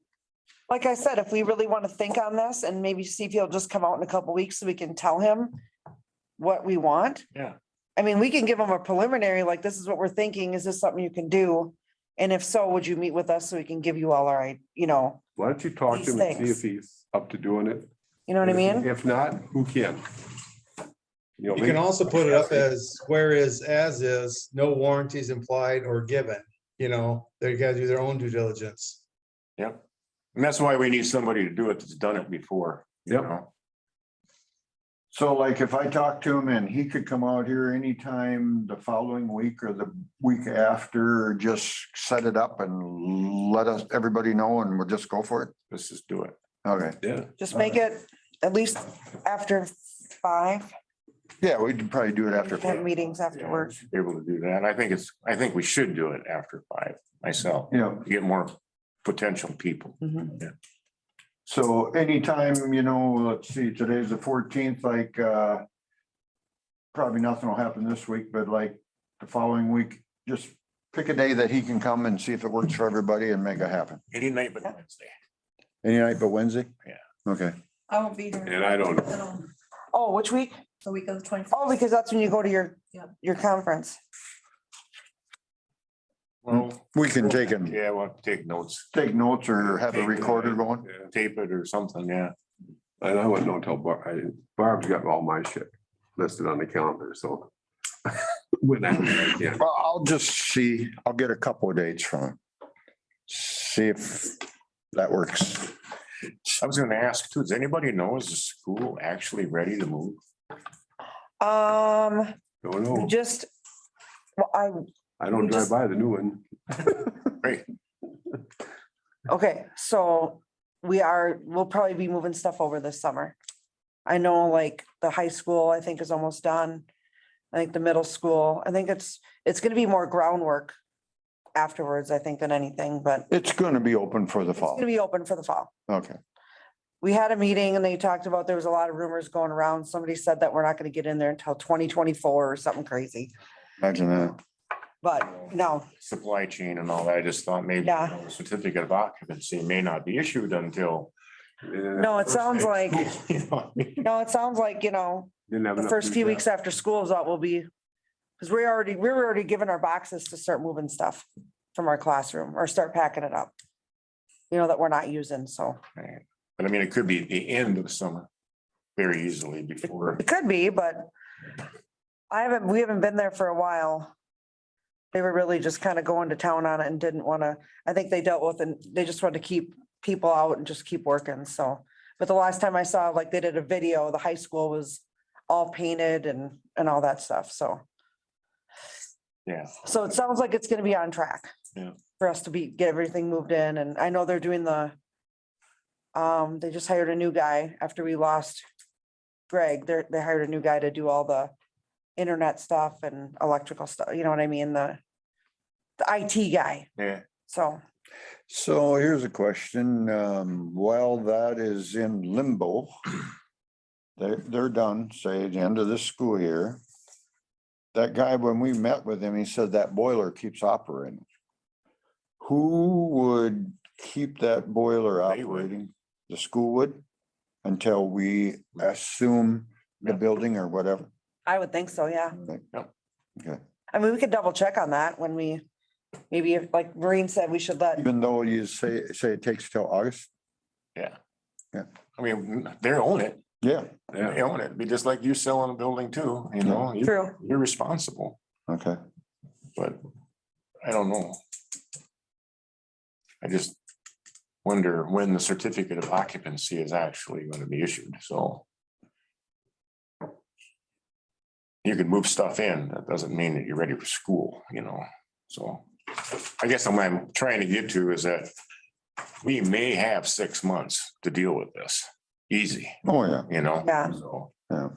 Speaker 2: Like I said, if we really want to think on this and maybe see if he'll just come out in a couple weeks so we can tell him what we want.
Speaker 7: Yeah.
Speaker 2: I mean, we can give him a preliminary, like, this is what we're thinking. Is this something you can do? And if so, would you meet with us so we can give you all our, you know,
Speaker 3: Why don't you talk to him and see if he's up to doing it?
Speaker 2: you know what I mean?
Speaker 3: If not, who can? You know,
Speaker 4: You can also put it up as whereas as is, no warranties implied or given, you know, they gotta do their own due diligence.
Speaker 7: Yep. And that's why we need somebody to do it that's done it before. You
Speaker 3: Yep.
Speaker 7: know?
Speaker 1: So like if I talk to him and he could come out here anytime the following week or the week after, just set it up and let us, everybody know, and we'll just go for it.
Speaker 7: Let's just do it.
Speaker 1: Okay.
Speaker 3: Yeah,
Speaker 2: Just make it at least after 5,
Speaker 1: Yeah, we'd probably do it after.
Speaker 2: have meetings afterwards.
Speaker 7: Be able to do that. I think we should do it after 5 myself.
Speaker 1: Yeah,
Speaker 7: To get more potential people.
Speaker 2: Mhm.
Speaker 1: so anytime, you know, let's see, today's the 14th, like, probably nothing will happen this week, but like the following week, just pick a day that he can come and see if it works for everybody and make it happen.
Speaker 7: Any night but Wednesday.
Speaker 1: Any night but Wednesday?
Speaker 7: Yeah.
Speaker 1: Okay.
Speaker 6: I won't be here.
Speaker 3: and I don't,
Speaker 2: Oh, which week?
Speaker 6: The week of the 24th.
Speaker 2: Oh, because that's when you go to your conference.
Speaker 7: Well,
Speaker 1: We can take it,
Speaker 7: yeah, we'll have to take notes,
Speaker 1: take notes or have a recorder going.
Speaker 3: yeah.
Speaker 7: tape it or something, yeah.
Speaker 3: And I wouldn't know until Barb's got all my shit listed on the calendar, so. When I can.
Speaker 1: Well, I'll just see, I'll get a couple of dates from him. See if that works.
Speaker 7: I was gonna ask too, does anybody know, is the school actually ready to move?
Speaker 3: Don't
Speaker 2: We
Speaker 3: know.
Speaker 2: just, well,
Speaker 3: I don't
Speaker 2: we
Speaker 3: drive
Speaker 2: just-
Speaker 3: by the new one.
Speaker 7: Right,
Speaker 2: okay, so we'll probably be moving stuff over this summer. I know like the high school, I think is almost done. I think the middle school, I think it's gonna be more groundwork afterwards, I think, than anything, but
Speaker 1: It's gonna be open for the
Speaker 2: it's
Speaker 1: fall.
Speaker 2: gonna be open for the fall.
Speaker 1: Okay.
Speaker 2: We had a meeting and they talked about, there was a lot of rumors going around. Somebody said that we're not gonna get in there until 2024 or something crazy,
Speaker 1: Imagine that.
Speaker 2: but no,
Speaker 7: supply chain and all that, I just thought maybe
Speaker 2: Yeah.
Speaker 7: the certificate of occupancy may not be issued until.
Speaker 2: no, it sounds like,
Speaker 7: You know what I mean?
Speaker 2: no, it sounds like, you know,
Speaker 3: Didn't have
Speaker 2: the
Speaker 3: enough
Speaker 2: first
Speaker 3: to
Speaker 2: few
Speaker 3: do
Speaker 2: weeks after school is out will be, because we're already given our boxes to start moving stuff from our classroom or start packing it up. You know, that we're not using, so
Speaker 7: Right. But I mean, it could be the end of the summer very easily before.
Speaker 2: it could be, but we haven't been there for a while. They were really just kind of going to town on it and didn't want to, I think they dealt with, and they just wanted to keep people out and just keep working, so. But the last time I saw, like, they did a video, the high school was all painted and all that stuff, so.
Speaker 7: Yeah,
Speaker 2: So it sounds like it's gonna be on track.
Speaker 7: Yeah.
Speaker 2: For us to get everything moved in, and I know they're doing they just hired a new guy after we lost Greg. They hired a new guy to do all the internet stuff and electrical stuff, you know what I mean? The IT guy,
Speaker 7: yeah.
Speaker 2: so.
Speaker 1: So here's a question. While that is in limbo, they're done, say, at the end of this school year. That guy, when we met with him, he said that boiler keeps operating. Who would keep that boiler
Speaker 7: They would.
Speaker 1: operating? The school would? Until we assume the
Speaker 7: Yeah.
Speaker 1: building or whatever?
Speaker 2: I would think so, yeah.
Speaker 1: Okay.
Speaker 2: I mean, we could double check on that when maybe if, like Maureen said, we should let,
Speaker 1: Even though you say it takes till August?
Speaker 7: Yeah.
Speaker 1: Yeah.
Speaker 7: I mean, they own it.
Speaker 1: Yeah,
Speaker 7: They own it. Be just like you selling a building too, you know,
Speaker 2: true,
Speaker 7: you're responsible,
Speaker 1: okay.
Speaker 7: but I don't know. I just wonder when the certificate of occupancy is actually going to be issued, so. You can move stuff in. That doesn't mean that you're ready for school, you know, so. I guess what I'm trying to get to is that we may have 6 months to deal with this, easy,
Speaker 1: Oh, yeah,
Speaker 7: you know?
Speaker 2: Yeah.
Speaker 7: So,
Speaker 1: yeah.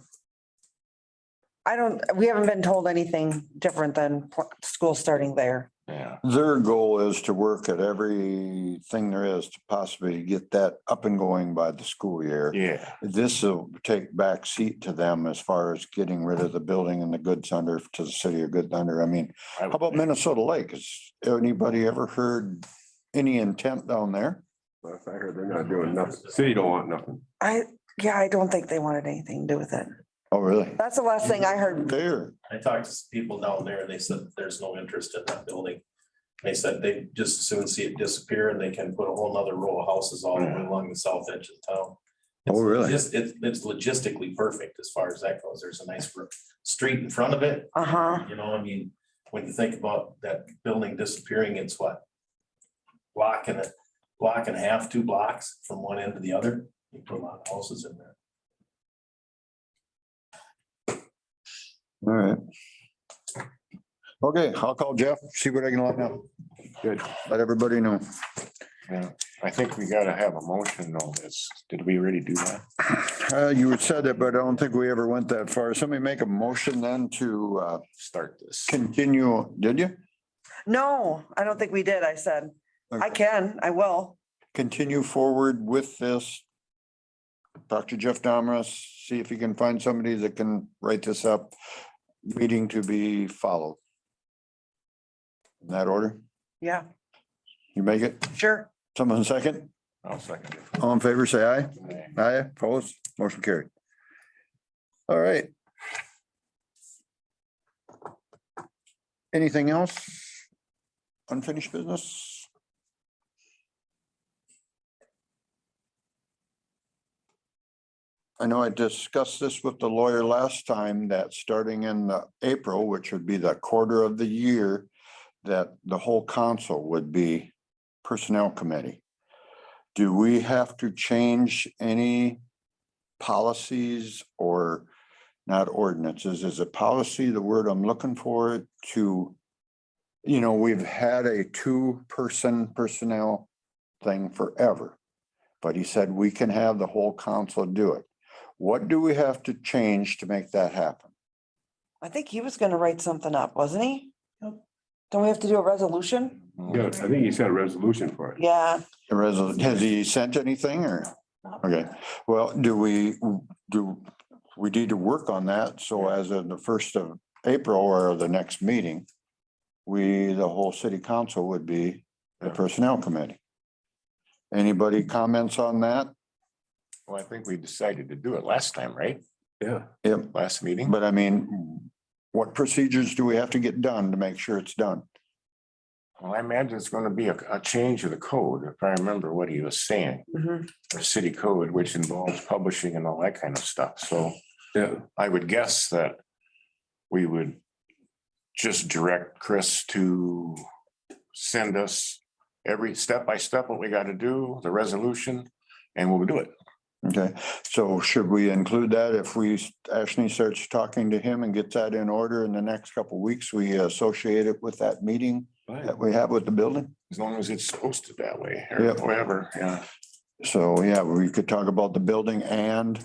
Speaker 2: we haven't been told anything different than school starting there.
Speaker 7: Yeah,
Speaker 1: Their goal is to work at everything there is to possibly get that up and going by the school year.
Speaker 7: yeah.
Speaker 1: This will take back seat to them as far as getting rid of the building and the goods under to the city of Good Thunder. I mean, how about Minnesota Lake? Has anybody ever heard any intent down there?
Speaker 3: Last I heard, they're not doing nothing. City don't want nothing.
Speaker 2: Yeah, I don't think they wanted anything to do with it.
Speaker 1: Oh, really?
Speaker 2: That's the last thing I heard.
Speaker 1: There.
Speaker 10: I talked to some people down there and they said there's no interest in that building. They said they just as soon see it disappear and they can put a whole nother row of houses all the way along the south edge of town.
Speaker 1: Oh, really?
Speaker 10: It's logistically perfect as far as that goes. There's a nice street in front of it.
Speaker 2: Uh-huh.
Speaker 10: You know, I mean, when you think about that building disappearing, it's what? Block and a half, 2 blocks from one end to the other. You put a lot of houses in there.
Speaker 1: All right. Okay, I'll call Jeff, see what I can let know.
Speaker 3: Good.
Speaker 1: Let everybody know.
Speaker 7: Yeah, I think we gotta have a motion on this. Did we already do that?
Speaker 1: You had said it, but I don't think we ever went that far. Somebody make a motion then to
Speaker 7: Start this.
Speaker 1: continue, did you?
Speaker 2: No, I don't think we did. I said, I will.
Speaker 1: Continue forward with this. Talk to Jeff Domras, see if he can find somebody that can write this up. Meeting to be followed. In that order,
Speaker 2: Yeah,
Speaker 1: you make it?
Speaker 2: sure.
Speaker 1: Someone second?
Speaker 7: I'll second it.
Speaker 1: All in favor, say aye. Aye, opposed, motion carried. All right. Anything else? Unfinished business? I know I discussed this with the lawyer last time, that starting in April, which would be the quarter of the year, that the whole council would be personnel committee. Do we have to change any policies or not ordinances? Is a policy the word I'm looking for to, you know, we've had a 2-person personnel thing forever. But he said we can have the whole council do it. What do we have to change to make that happen?
Speaker 2: I think he was gonna write something up, wasn't he? Don't we have to do a resolution?
Speaker 3: Yeah, I think he said a resolution for it.
Speaker 2: Yeah,
Speaker 1: Has he sent anything or? Okay, well, do we need to work on that? So as of the 1st of April or the next meeting, the whole city council would be the personnel committee. Anybody comments on that?
Speaker 7: Well, I think we decided to do it last time, right?
Speaker 3: Yeah.
Speaker 1: Yep,
Speaker 7: Last meeting.
Speaker 1: but I mean, what procedures do we have to get done to make sure it's done?
Speaker 7: Well, I imagine it's gonna be a change of the code, if I remember what he was saying,
Speaker 2: mhm.
Speaker 7: the city code, which involves publishing and all that kind of stuff. So
Speaker 3: Yeah.
Speaker 7: I would guess that we would just direct Chris to send us every step by step what we gotta do, the resolution, and we'll do it.
Speaker 1: Okay, so should we include that if Ashley starts talking to him and gets that in order in the next couple of weeks, we associate it with that meeting that we have with the building?
Speaker 7: As long as it's posted that way,
Speaker 1: Yep.
Speaker 7: or whatever, yeah.
Speaker 1: So, yeah, we could talk about the building and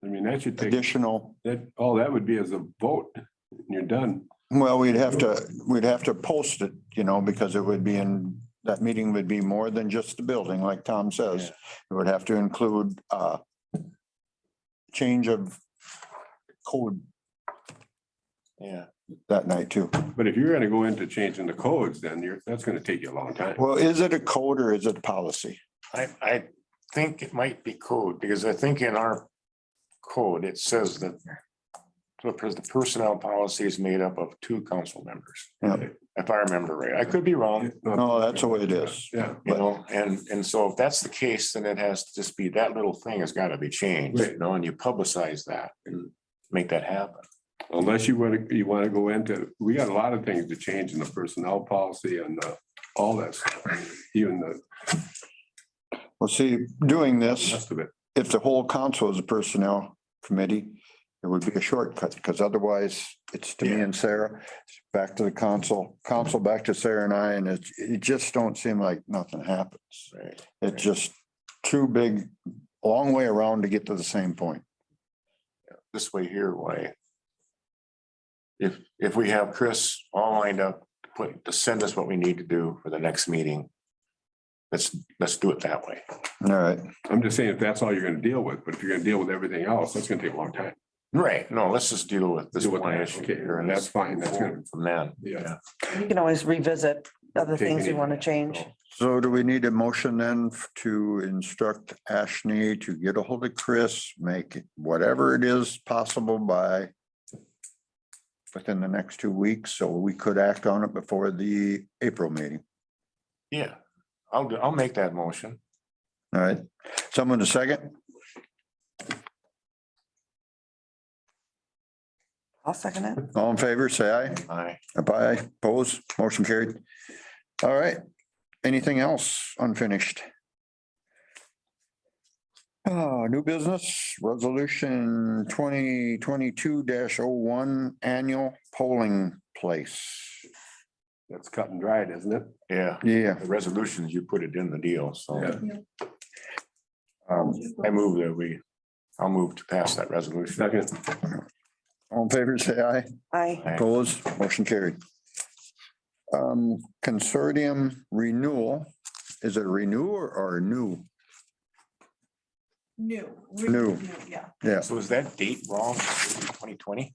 Speaker 3: I mean, that should take,
Speaker 1: additional,
Speaker 3: all that would be as a vote. And you're done.
Speaker 1: well, we'd have to post it, you know, because it would be that meeting would be more than just the building, like Tom says. It would have to include change of code
Speaker 7: Yeah.
Speaker 1: that night too.
Speaker 3: But if you're gonna go into changing the codes, then that's gonna take you a long time.
Speaker 1: Well, is it a code or is it a policy?
Speaker 7: I think it might be code, because I think in our code, it says that the personnel policy is made up of 2 council members,
Speaker 1: Yeah,
Speaker 7: if I remember right. I could be wrong,
Speaker 1: no, that's the way it is.
Speaker 3: Yeah.
Speaker 7: you know, and so if that's the case, then it has to just be, that little thing has got to be changed,
Speaker 3: Right.
Speaker 7: you know, and you publicize that and make that happen.
Speaker 3: Unless you wanna go into, we got a lot of things to change in the personnel policy and all that stuff, even the
Speaker 1: Well, see, doing this,
Speaker 3: rest of it.
Speaker 1: if the whole council is a personnel committee, it would be a shortcut, because otherwise it's to me and Sarah, back to the council, back to Sarah and I, and it just don't seem like nothing happens.
Speaker 7: Right.
Speaker 1: It's just too big, a long way around to get to the same point.
Speaker 7: This way here, why? If we have Chris all lined up to send us what we need to do for the next meeting. Let's do it that way.
Speaker 1: All right,
Speaker 3: I'm just saying if that's all you're gonna deal with, but if you're gonna deal with everything else, that's gonna take a long time.
Speaker 7: Right, no, let's just deal with this
Speaker 3: Deal with
Speaker 7: one
Speaker 3: that,
Speaker 7: issue
Speaker 3: okay,
Speaker 7: here, and
Speaker 3: that's fine, that's good.
Speaker 7: from then.
Speaker 3: Yeah.
Speaker 2: You can always revisit other
Speaker 3: Take
Speaker 2: things you want to
Speaker 3: anything,
Speaker 2: change.
Speaker 1: so do we need a motion then to instruct Ashley to get a hold of Chris, make it whatever it is possible by within the next 2 weeks, so we could act on it before the April meeting?
Speaker 7: Yeah, I'll make that motion.
Speaker 1: All right, someone to second?
Speaker 2: I'll second it.
Speaker 1: All in favor, say aye.
Speaker 7: Aye.
Speaker 1: Aye, oppose, motion carried. All right, anything else unfinished? New business, resolution 2022-01 annual polling place.
Speaker 3: That's cut and dried, isn't it?
Speaker 7: Yeah,
Speaker 1: Yeah,
Speaker 7: the resolutions, you put it in the deal, so.
Speaker 3: Yeah.
Speaker 7: I'll move to pass that resolution.
Speaker 3: Second,
Speaker 1: all in favor, say aye.
Speaker 2: Aye.
Speaker 7: Aye.
Speaker 1: Opposed, motion carried. Consortium renewal, is it renew or new?
Speaker 6: New.
Speaker 1: New.
Speaker 6: Yeah,
Speaker 1: Yeah,
Speaker 7: So is that date wrong? 2020?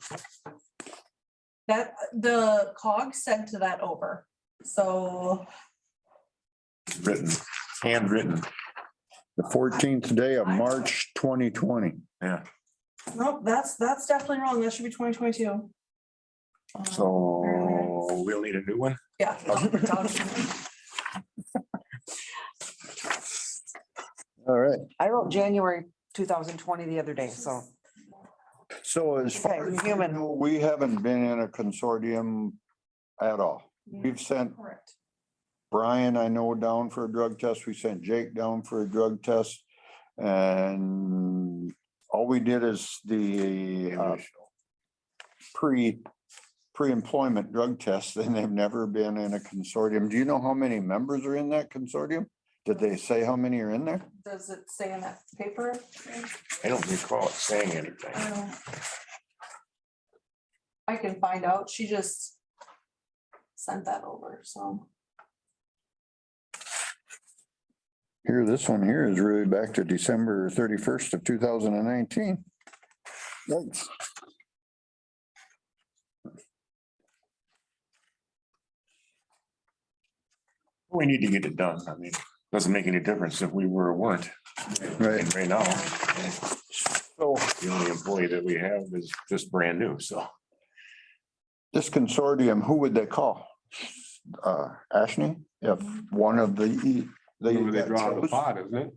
Speaker 6: that, the cog sent to that over, so.
Speaker 7: Written, handwritten,
Speaker 1: the 14th day of March 2020.
Speaker 7: yeah.
Speaker 6: Nope, that's definitely wrong. That should be 2022.
Speaker 7: So we'll need a new one.
Speaker 6: Yeah.
Speaker 1: All right,
Speaker 2: I wrote January 2020 the other day, so.
Speaker 1: so as far
Speaker 2: Okay,
Speaker 1: as
Speaker 2: human.
Speaker 1: human, we haven't been in a consortium at all. We've sent
Speaker 6: Correct.
Speaker 1: Brian, I know, down for a drug test. We sent Jake down for a drug test. And all we did is the pre-employment drug test, and they've never been in a consortium. Do you know how many members are in that consortium? Did they say how many are in there?
Speaker 6: Does it say in that paper?
Speaker 7: I don't recall it saying anything.
Speaker 6: I can find out. She just sent that over, so.
Speaker 1: Here, this one here is really back to December 31st of 2019. Thanks.
Speaker 7: We need to get it done. I mean, doesn't make any difference if we were or weren't.
Speaker 1: Right.
Speaker 7: And right now,
Speaker 1: So
Speaker 7: the only employee that we have is just brand new, so.
Speaker 1: this consortium, who would they call? Ashley, if one of the.
Speaker 3: where they draw the
Speaker 1: chose?
Speaker 3: pot, isn't it?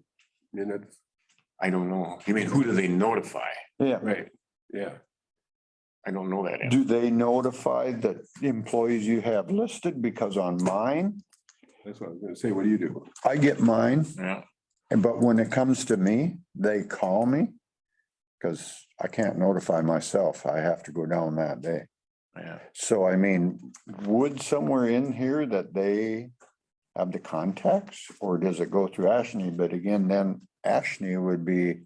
Speaker 3: And it's,
Speaker 7: I don't know. You mean, who do they notify?
Speaker 1: Yeah,
Speaker 3: right, yeah.
Speaker 7: I don't know that.
Speaker 1: do they notify the employees you have listed? Because on mine,
Speaker 3: That's what I was gonna say. What do you do?
Speaker 1: I get mine,
Speaker 7: Yeah,
Speaker 1: but when it comes to me, they call me. Because I can't notify myself. I have to go down that day.
Speaker 7: yeah.
Speaker 1: So I mean, would somewhere in here that they have the contacts, or does it go through Ashley? But again, then Ashley would be,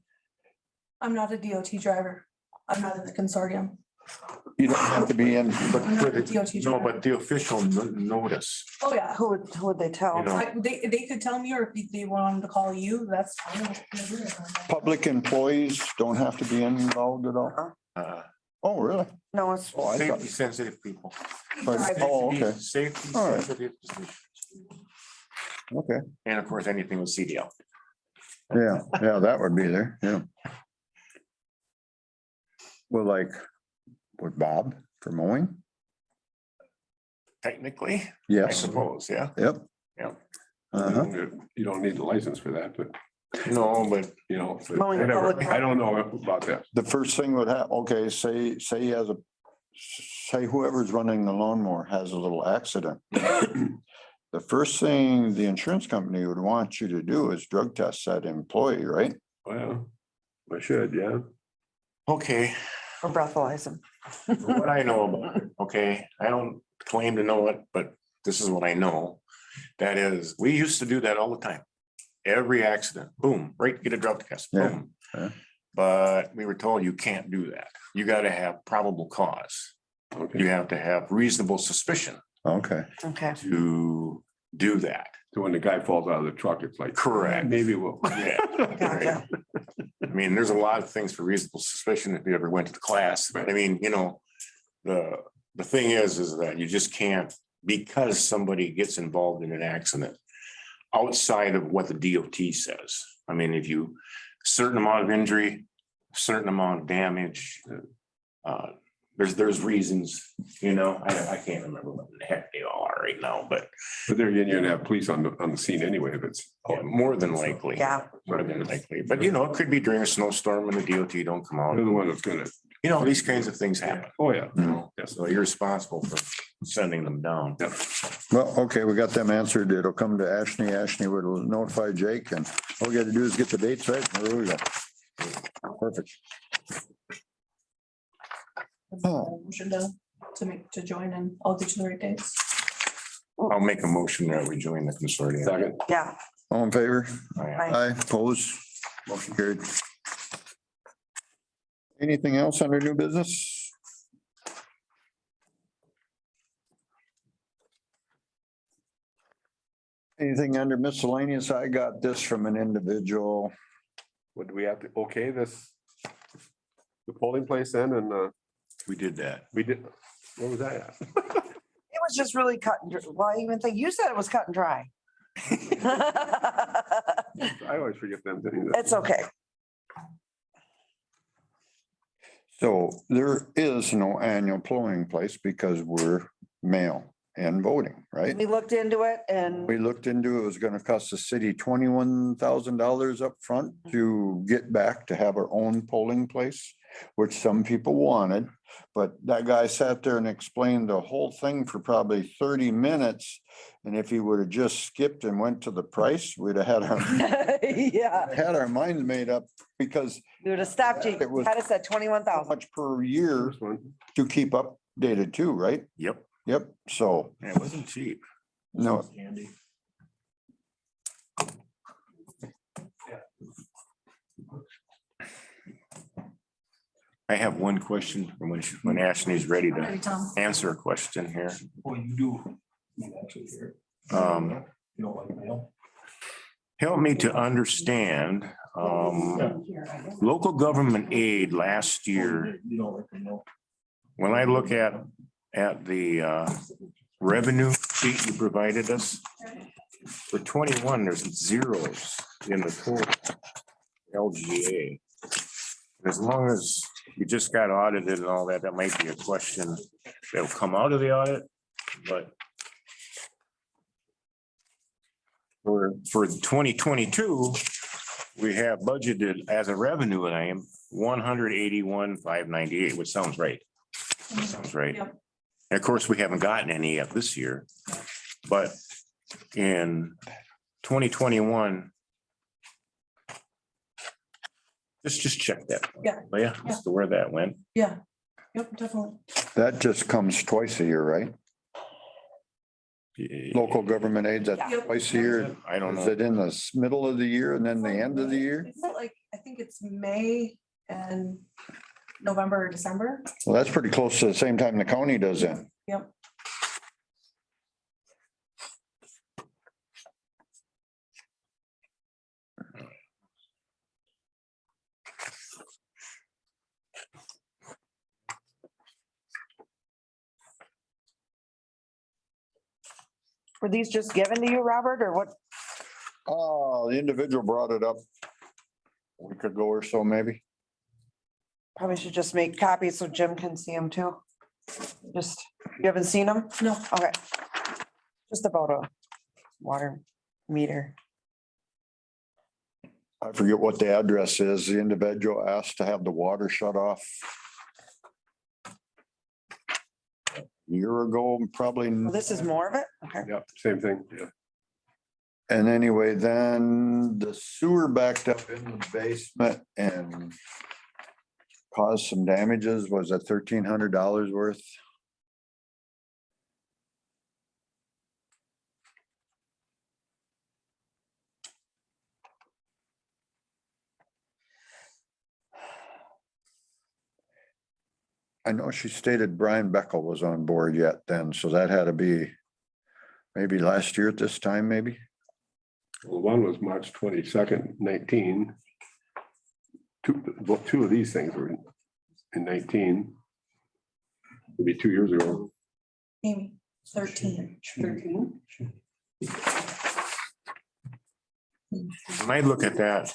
Speaker 6: I'm not a DOT driver. I'm not in the consortium.
Speaker 1: you don't have to be in,
Speaker 7: But
Speaker 6: I'm not a
Speaker 7: but
Speaker 6: DOT
Speaker 7: it- no,
Speaker 6: driver.
Speaker 7: but the official notice,
Speaker 6: Oh, yeah.
Speaker 2: Who would they tell?
Speaker 7: You know.
Speaker 6: They could tell me, or if they wanted to call you, that's fine.
Speaker 1: public employees don't have to be involved at all? Oh, really?
Speaker 2: No, it's,
Speaker 1: Oh, I thought,
Speaker 7: safety sensitive people.
Speaker 1: oh, okay,
Speaker 7: Safety
Speaker 1: All right.
Speaker 7: sensitive positions.
Speaker 1: okay.
Speaker 7: And of course, anything with CDL.
Speaker 1: Yeah, yeah, that would be there, yeah. Well, like with Bob for mowing?
Speaker 7: Technically, I
Speaker 1: Yes,
Speaker 7: suppose, yeah.
Speaker 1: yep.
Speaker 7: Yep.
Speaker 1: Uh-huh.
Speaker 3: You don't need the license for that, but
Speaker 7: No, but
Speaker 3: you know, but
Speaker 2: Mowing a
Speaker 3: whatever.
Speaker 2: public-
Speaker 3: I don't know about that.
Speaker 1: The first thing would have, okay, say he has say whoever's running the lawnmower has a little accident. The first thing the insurance company would want you to do is drug test that employee, right?
Speaker 3: Well, I should, yeah.
Speaker 7: okay,
Speaker 2: or breathalyze them.
Speaker 7: what I know about it, okay, I don't claim to know it, but this is what I know. That is, we used to do that all the time. Every accident, boom, right, get a drug test,
Speaker 1: Yeah,
Speaker 7: boom.
Speaker 1: yeah.
Speaker 7: But we were told you can't do that. You gotta have probable cause.
Speaker 3: Okay.
Speaker 7: You have to have reasonable suspicion
Speaker 1: Okay.
Speaker 2: Okay.
Speaker 7: to do that.
Speaker 3: So when the guy falls out of the truck, it's like.
Speaker 7: Correct.
Speaker 3: Maybe we'll.
Speaker 7: Yeah.
Speaker 2: Gotcha.
Speaker 7: I mean, there's a lot of things for reasonable suspicion if you ever went to the class, but I mean, you know, the thing is that you just can't, because somebody gets involved in an accident outside of what the DOT says. I mean, if you, certain amount of injury, certain amount of damage, there's reasons, you know, I can't remember what the heck they all are right now, but
Speaker 3: But there again, you're gonna have police on the scene anyway, if it's.
Speaker 7: more than likely.
Speaker 2: Yeah.
Speaker 7: More than likely, but you know, it could be during a snowstorm and the DOT don't come out.
Speaker 3: They're the one that's gonna,
Speaker 7: You know, these kinds of things happen.
Speaker 3: oh, yeah.
Speaker 7: So you're responsible for sending them down.
Speaker 1: Well, okay, we got them answered. It'll come to Ashley. Ashley will notify Jake and all we got to do is get the dates right. There we go. Perfect.
Speaker 6: Motion to join and I'll get you the right dates.
Speaker 7: I'll make a motion that we join the consortium.
Speaker 3: Second,
Speaker 2: Yeah.
Speaker 1: All in favor?
Speaker 7: Aye.
Speaker 1: Aye, opposed, motion carried. Anything else under new business? Anything under miscellaneous? I got this from an individual.
Speaker 3: would we have to, okay, this. The polling place then, and
Speaker 7: We did that.
Speaker 3: we did, what was that at?
Speaker 2: It was just really cut and, well, I even think you said it was cut and dry.
Speaker 3: I always forget them things.
Speaker 2: It's okay.
Speaker 1: So there is no annual polling place because we're mail and voting, right?
Speaker 2: We looked into it and
Speaker 1: We looked into, it was gonna cost the city $21,000 up front to get back to have our own polling place, which some people wanted. But that guy sat there and explained the whole thing for probably 30 minutes. And if he would have just skipped and went to the price, we'd have
Speaker 2: yeah,
Speaker 1: had our minds made up because
Speaker 2: we would have stopped you.
Speaker 1: It was-
Speaker 2: Had us at
Speaker 1: how
Speaker 2: 21,000.
Speaker 1: much per year
Speaker 3: First one.
Speaker 1: to keep updated too, right?
Speaker 7: Yep.
Speaker 1: Yep, so,
Speaker 7: It wasn't cheap.
Speaker 1: no,
Speaker 8: Andy.
Speaker 7: I have one question from when Ashley's ready to
Speaker 6: Ready, Tom?
Speaker 7: answer a question here.
Speaker 8: Oh, you do. You actually hear it.
Speaker 7: Um,
Speaker 8: You don't like mail?
Speaker 7: Help me to understand, local government aid last year,
Speaker 8: You don't like the mail?
Speaker 7: when I look at the revenue sheet you provided us, for 21, there's zeros in the total LGA. As long as you just got audited and all that, that might be a question that'll come out of the audit, but for 2022, we have budgeted as a revenue line, 181,598, which sounds right. Sounds right.
Speaker 6: Yep.
Speaker 7: And of course, we haven't gotten any yet this year, but in 2021, just check that.
Speaker 6: Yeah.
Speaker 7: Yeah, as to where that went.
Speaker 6: Yeah, yep, definitely.
Speaker 1: that just comes twice a year, right? Local government aid, that's
Speaker 6: Yep.
Speaker 1: twice a year.
Speaker 7: I don't
Speaker 1: Is
Speaker 7: know.
Speaker 1: it in the middle of the year and then the end of the year?
Speaker 6: Is it like, I think it's May and November or December.
Speaker 1: Well, that's pretty close to the same time the county does it.
Speaker 6: Yep.
Speaker 2: Were these just given to you, Robert, or what?
Speaker 1: Oh, the individual brought it up a week ago or so, maybe.
Speaker 2: Probably should just make copies so Jim can see them too. Just, you haven't seen them?
Speaker 6: No,
Speaker 2: Okay. Just about a water meter.
Speaker 1: I forget what the address is. The individual asked to have the water shut off a year ago, probably.
Speaker 2: Well, this is more of it? Okay.
Speaker 3: Yep, same thing, yeah.
Speaker 1: And anyway, then the sewer backed up in the basement and caused some damages. Was it $1,300 worth? I know she stated Brian Beckel was on board yet then, so that had to be maybe last year at this time, maybe.
Speaker 3: Well, one was March 22nd, 19. Two of these things were in 19. Maybe 2 years ago.
Speaker 6: Amy, 13.
Speaker 9: 13.
Speaker 7: When I look at that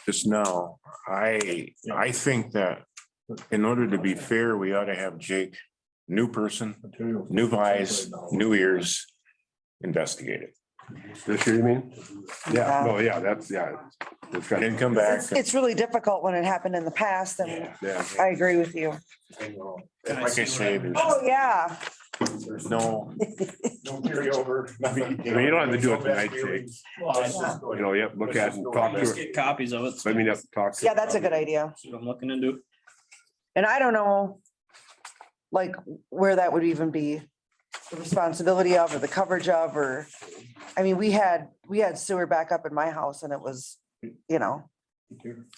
Speaker 7: just now, I think that in order to be fair, we ought to have Jake, new person,
Speaker 8: Material.
Speaker 7: new eyes, new ears, investigate it.
Speaker 3: This year, you mean? Yeah, no, yeah, that's, yeah. It's got-
Speaker 7: And come back.
Speaker 2: It's really difficult when it happened in the past, and
Speaker 3: Yeah,
Speaker 2: I agree with you.
Speaker 7: Like I say,
Speaker 2: Oh, yeah.
Speaker 7: there's no carryover. nothing.
Speaker 3: I mean, you don't have to do it tonight, Jake. You know, you have to look at it and talk to
Speaker 5: Just
Speaker 3: it.
Speaker 5: get copies of it. so
Speaker 3: I mean, you have to talk. to
Speaker 2: Yeah, that's a good idea.
Speaker 5: see what I'm looking into.
Speaker 2: And I don't know, like, where that would even be the responsibility of, or the coverage of, or, I mean, we had sewer back up in my house and it was, you know,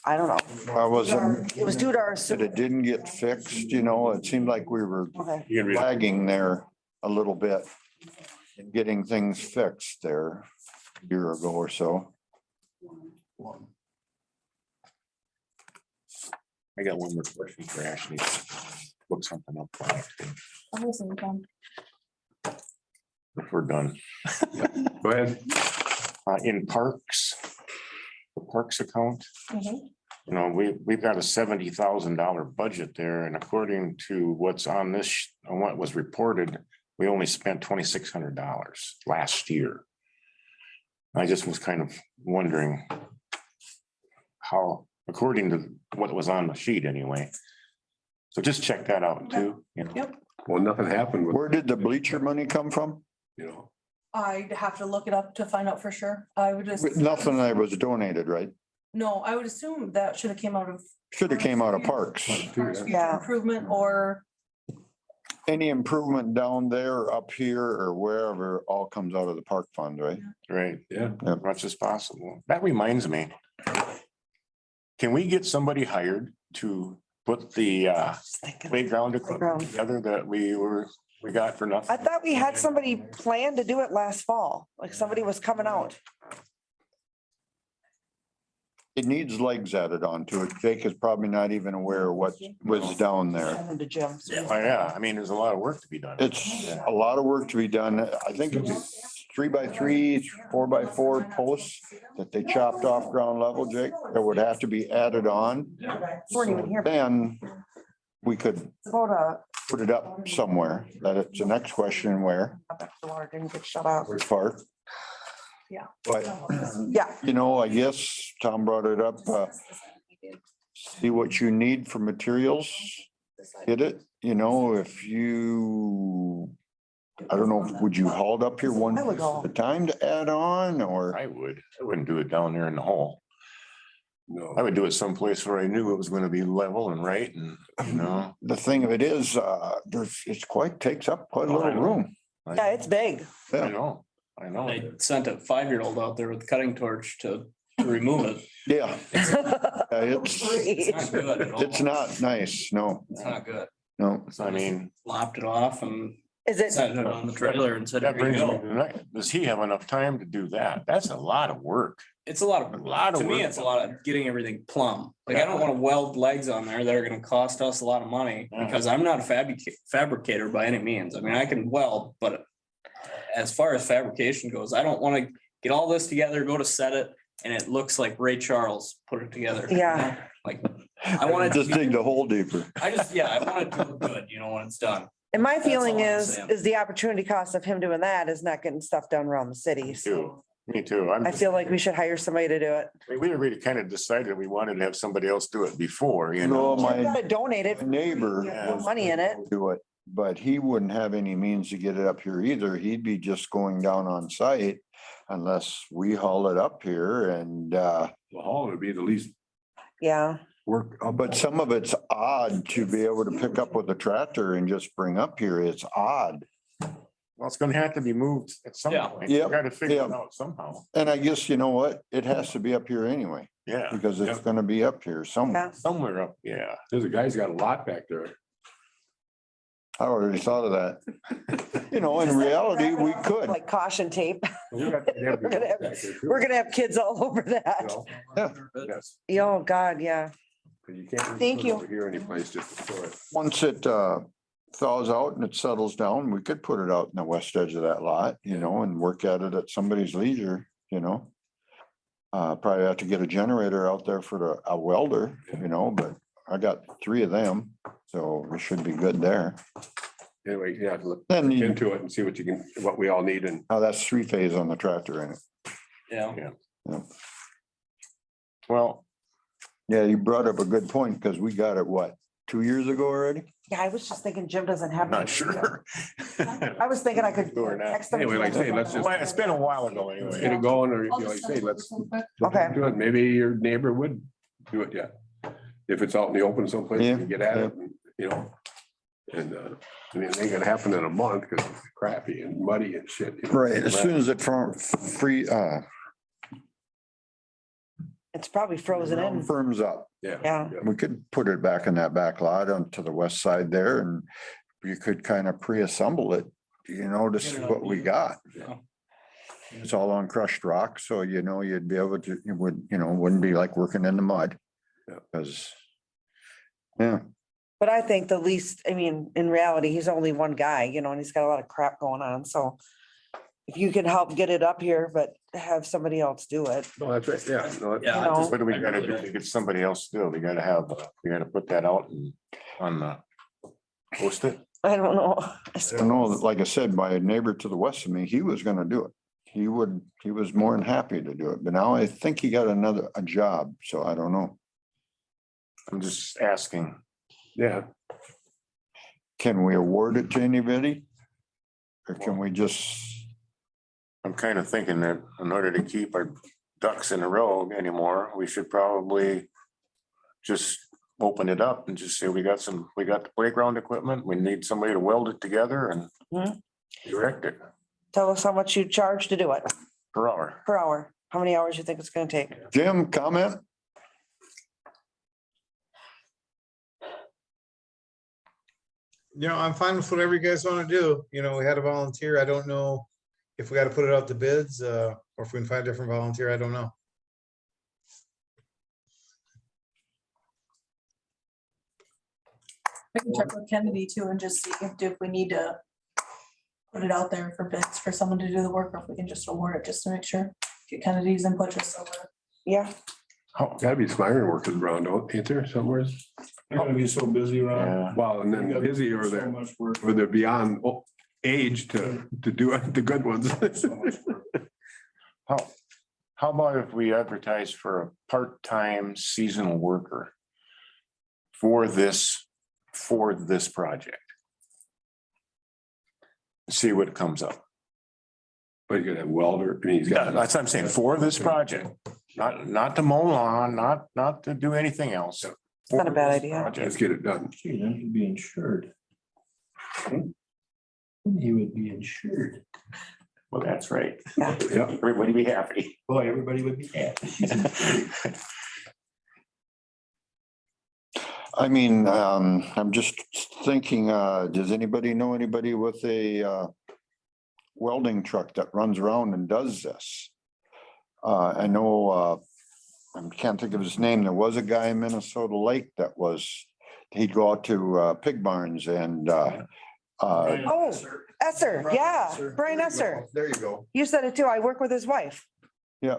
Speaker 2: I don't know.
Speaker 1: I was,
Speaker 2: It was due to our
Speaker 1: that
Speaker 2: sewer.
Speaker 1: it didn't get fixed, you know, it seemed like we were
Speaker 2: Okay.
Speaker 7: You can read it.
Speaker 1: lagging there a little bit. In getting things fixed there a year ago or so.
Speaker 7: I got one more question for Ashley. Look something up. for us,
Speaker 6: I'm listening, Tom.
Speaker 7: If we're done.
Speaker 3: Go ahead.
Speaker 7: In parks, the parks account,
Speaker 6: Mhm.
Speaker 7: you know, we've got a $70,000 budget there, and according to what's on this, on what was reported, we only spent $2,600 last year. I just was kind of wondering how, according to what was on the sheet anyway. So just check that out too, you know.
Speaker 6: Yep.
Speaker 3: Well, nothing happened with,
Speaker 1: Where did the bleacher money come from?
Speaker 3: you know,
Speaker 6: I'd have to look it up to find out for sure. I would just.
Speaker 1: Nothing that was donated, right?
Speaker 6: No, I would assume that should have came out of.
Speaker 1: Should have came out of parks.
Speaker 6: Parks future
Speaker 2: Yeah.
Speaker 6: Improvement or,
Speaker 1: Any improvement down there, up here, or wherever, all comes out of the park fund, right?
Speaker 7: Right,
Speaker 3: yeah.
Speaker 7: as much as possible. That reminds me. Can we get somebody hired to put the
Speaker 2: Just thinking.
Speaker 7: playground equipment
Speaker 2: Playground.
Speaker 7: together that we got for nothing?
Speaker 2: I thought we had somebody plan to do it last fall, like somebody was coming out.
Speaker 1: It needs legs added onto it. Jake is probably not even aware of what was down there.
Speaker 2: Send them to Jim.
Speaker 7: Oh, yeah, I mean, there's a lot of work to be done.
Speaker 1: It's a lot of work to be done. I think it's 3x3, 4x4 posts that they chopped off ground level, Jake, that would have to be added on.
Speaker 2: Weren't even here.
Speaker 1: Then we could
Speaker 2: It's about
Speaker 1: put it up somewhere. That it's the next question where,
Speaker 2: Laura didn't get shut off.
Speaker 1: which part.
Speaker 6: Yeah.
Speaker 1: But,
Speaker 2: Yeah,
Speaker 1: you know, I guess Tom brought it up, see what you need for materials. Hit it, you know, if you, I don't know, would you haul it up here one
Speaker 2: I would
Speaker 1: at
Speaker 2: haul.
Speaker 1: a time to add on, or?
Speaker 7: I wouldn't do it down there in the hole.
Speaker 3: No.
Speaker 7: I would do it someplace where I knew it was gonna be level and right and, you know.
Speaker 1: The thing of it is, takes up quite a little room.
Speaker 2: yeah, it's big.
Speaker 7: I know.
Speaker 5: They sent a 5-year-old out there with a cutting torch to remove it.
Speaker 1: Yeah. It's,
Speaker 5: It's not good at all.
Speaker 1: it's not nice, no,
Speaker 5: It's not good.
Speaker 1: no.
Speaker 7: I mean,
Speaker 5: Lopped it off and
Speaker 2: Is it,
Speaker 5: sent it on the trailer and said,
Speaker 7: that
Speaker 5: "Here you
Speaker 7: brings me
Speaker 5: go."
Speaker 7: to the next, does he have enough time to do that? That's a lot of work.
Speaker 5: It's a lot of, to me,
Speaker 7: work.
Speaker 5: it's a lot of getting everything plumb. Like, I don't want to weld legs on there that are gonna cost us a lot of money,
Speaker 7: Yeah.
Speaker 5: because I'm not a fabricator by any means. I mean, I can weld, but as far as fabrication goes, I don't want to get all this together, go to set it, and it looks like Ray Charles put it together. you
Speaker 2: Yeah.
Speaker 5: know? Like, I want it to
Speaker 1: Just dig
Speaker 5: be,
Speaker 1: the hole deeper.
Speaker 5: I want it to look good, you know, when it's done.
Speaker 2: and my
Speaker 5: That's
Speaker 2: feeling
Speaker 5: all I'm
Speaker 2: is
Speaker 5: saying.
Speaker 2: the opportunity cost of him doing that is not getting stuff done around the city. So
Speaker 7: Me too.
Speaker 2: I feel like we should hire somebody to do it.
Speaker 7: We already kind of decided we wanted to have somebody else do it before, you know.
Speaker 1: No, my
Speaker 2: Gotta donate it.
Speaker 1: neighbor
Speaker 7: Yeah.
Speaker 1: was
Speaker 2: Money in it.
Speaker 1: do it, but he wouldn't have any means to get it up here either. He'd be just going down on site unless we haul it up here and,
Speaker 3: The hall would be the least
Speaker 2: Yeah,
Speaker 3: work.
Speaker 1: but some of it's odd to be able to pick up with a tractor and just bring up here. It's odd.
Speaker 7: Well, it's gonna have to be moved at some
Speaker 5: Yeah.
Speaker 7: point.
Speaker 1: Yep.
Speaker 7: You gotta figure it
Speaker 1: Yep.
Speaker 7: out somehow.
Speaker 1: And I guess, you know what? It has to be up here anyway,
Speaker 7: Yeah,
Speaker 1: because it's gonna be up here somewhere.
Speaker 2: yeah.
Speaker 7: somewhere up, yeah.
Speaker 3: There's a guy's got a lot back there.
Speaker 1: I already thought of that. You know, in reality, we could.
Speaker 2: Like caution tape.
Speaker 3: We got to have
Speaker 2: We're gonna have-
Speaker 3: back there too,
Speaker 2: We're gonna have kids all over
Speaker 3: you
Speaker 2: that.
Speaker 3: know? Yes,
Speaker 2: Oh, God, yeah.
Speaker 3: 'cause you can't. really
Speaker 2: Thank
Speaker 3: put it
Speaker 2: you.
Speaker 3: over here anyplace just to store it.
Speaker 1: Once it thaws out and it settles down, we could put it out in the west edge of that lot, you know, and work at it at somebody's leisure, you know. Probably have to get a generator out there for a welder, you know, but I got 3 of them, so we should be good there.
Speaker 3: Anyway, yeah, look
Speaker 1: Then you,
Speaker 3: into it and see what you can, what we all need and
Speaker 1: oh, that's 3-phase on the tractor in it.
Speaker 5: Yeah.
Speaker 7: Well,
Speaker 1: Yeah, you brought up a good point because we got it, what, 2 years ago already?
Speaker 2: Yeah, I was just thinking Jim doesn't have.
Speaker 7: I'm not sure.
Speaker 2: I was thinking I could
Speaker 7: Or not.
Speaker 2: text them.
Speaker 3: Anyway, like I say, let's just-
Speaker 7: Well, it's been a while ago
Speaker 3: get
Speaker 7: anyway.
Speaker 3: it going, or, you
Speaker 6: I'll
Speaker 3: know, like
Speaker 6: just
Speaker 3: I say,
Speaker 6: send
Speaker 3: let's.
Speaker 6: this real quick.
Speaker 2: Okay.
Speaker 3: Do it. Maybe your neighbor would do it, yeah. If it's out in the open someplace, you
Speaker 1: Yeah,
Speaker 3: can get at it, and, you know. And, I mean, it ain't gonna happen in a month because it's crappy and muddy and shit. you know.
Speaker 1: Right, as soon as it
Speaker 2: It's probably frozen in.
Speaker 1: firms up,
Speaker 2: Yeah.
Speaker 1: we could put it back in that back lot onto the west side there and you could kind of pre-assemble it, you know, to see what we got.
Speaker 5: Yeah.
Speaker 1: It's all on crushed rock, so you know, you'd be able to, it would, you know, wouldn't be like working in the mud.
Speaker 3: Yeah.
Speaker 1: Because, yeah,
Speaker 2: But I think the least, I mean, in reality, he's only one guy, you know, and he's got a lot of crap going on, so. If you can help get it up here, but have somebody else do it.
Speaker 3: No, that's right, yeah. No,
Speaker 5: Yeah,
Speaker 2: You know.
Speaker 7: What do we gotta do to get somebody else to do? We gotta have, we gotta put that out and on the, post it.
Speaker 2: I don't know.
Speaker 1: I know, like I said, my neighbor to the west of me, he was gonna do it. He was more than happy to do it, but now I think he got a job, so I don't know.
Speaker 7: I'm just asking.
Speaker 3: Yeah,
Speaker 1: Can we award it to anybody? Or can we just,
Speaker 7: I'm kind of thinking that in order to keep our ducks in a row anymore, we should probably just open it up and just say, we got the playground equipment, we need somebody to weld it together and
Speaker 2: Mhm.
Speaker 7: direct it
Speaker 2: Tell us how much you charge to do it
Speaker 7: per hour.
Speaker 2: per hour. How many hours you think it's gonna take?
Speaker 1: Jim, comment?
Speaker 4: You know, I'm fine with whatever you guys want to do. You know, we had a volunteer. I don't know if we got to put it out to bids, or if we can find a different volunteer. I don't know.
Speaker 6: I can check with Kennedy too and just see if we need to put it out there for bids for someone to do the work, or if we can just award it just to make sure. Get Kennedy's input just so we're.
Speaker 2: Yeah,
Speaker 3: gotta be some iron workers around, don't, ain't there somewhere?
Speaker 8: You're gonna be so busy around.
Speaker 7: Yeah,
Speaker 3: Well, and then busy or
Speaker 8: So
Speaker 3: they're,
Speaker 8: much work.
Speaker 3: or they're beyond age to do it, the good ones.
Speaker 8: So much work.
Speaker 7: how about if we advertise for a part-time seasonal worker for this project? See what comes up.
Speaker 3: But you gotta have welder, I mean, he's
Speaker 7: Yeah,
Speaker 3: got.
Speaker 7: that's what I'm saying, for this project, not to mow lawn, not to do anything else.
Speaker 2: it's not a bad idea.
Speaker 3: Let's get it done.
Speaker 8: Gee, then he'd be insured. He would be insured.
Speaker 7: Well, that's right.
Speaker 3: Yeah,
Speaker 7: Everybody be happy.
Speaker 8: Boy, everybody would be happy.
Speaker 1: I mean, I'm just thinking, does anybody know anybody with a welding truck that runs around and does this? I know, I can't think of his name. There was a guy in Minnesota Lake he'd go out to pig barns and
Speaker 2: Oh, Esser, yeah, Brian Esser.
Speaker 1: There you go.
Speaker 2: You said it too. I work with his wife.
Speaker 1: Yeah,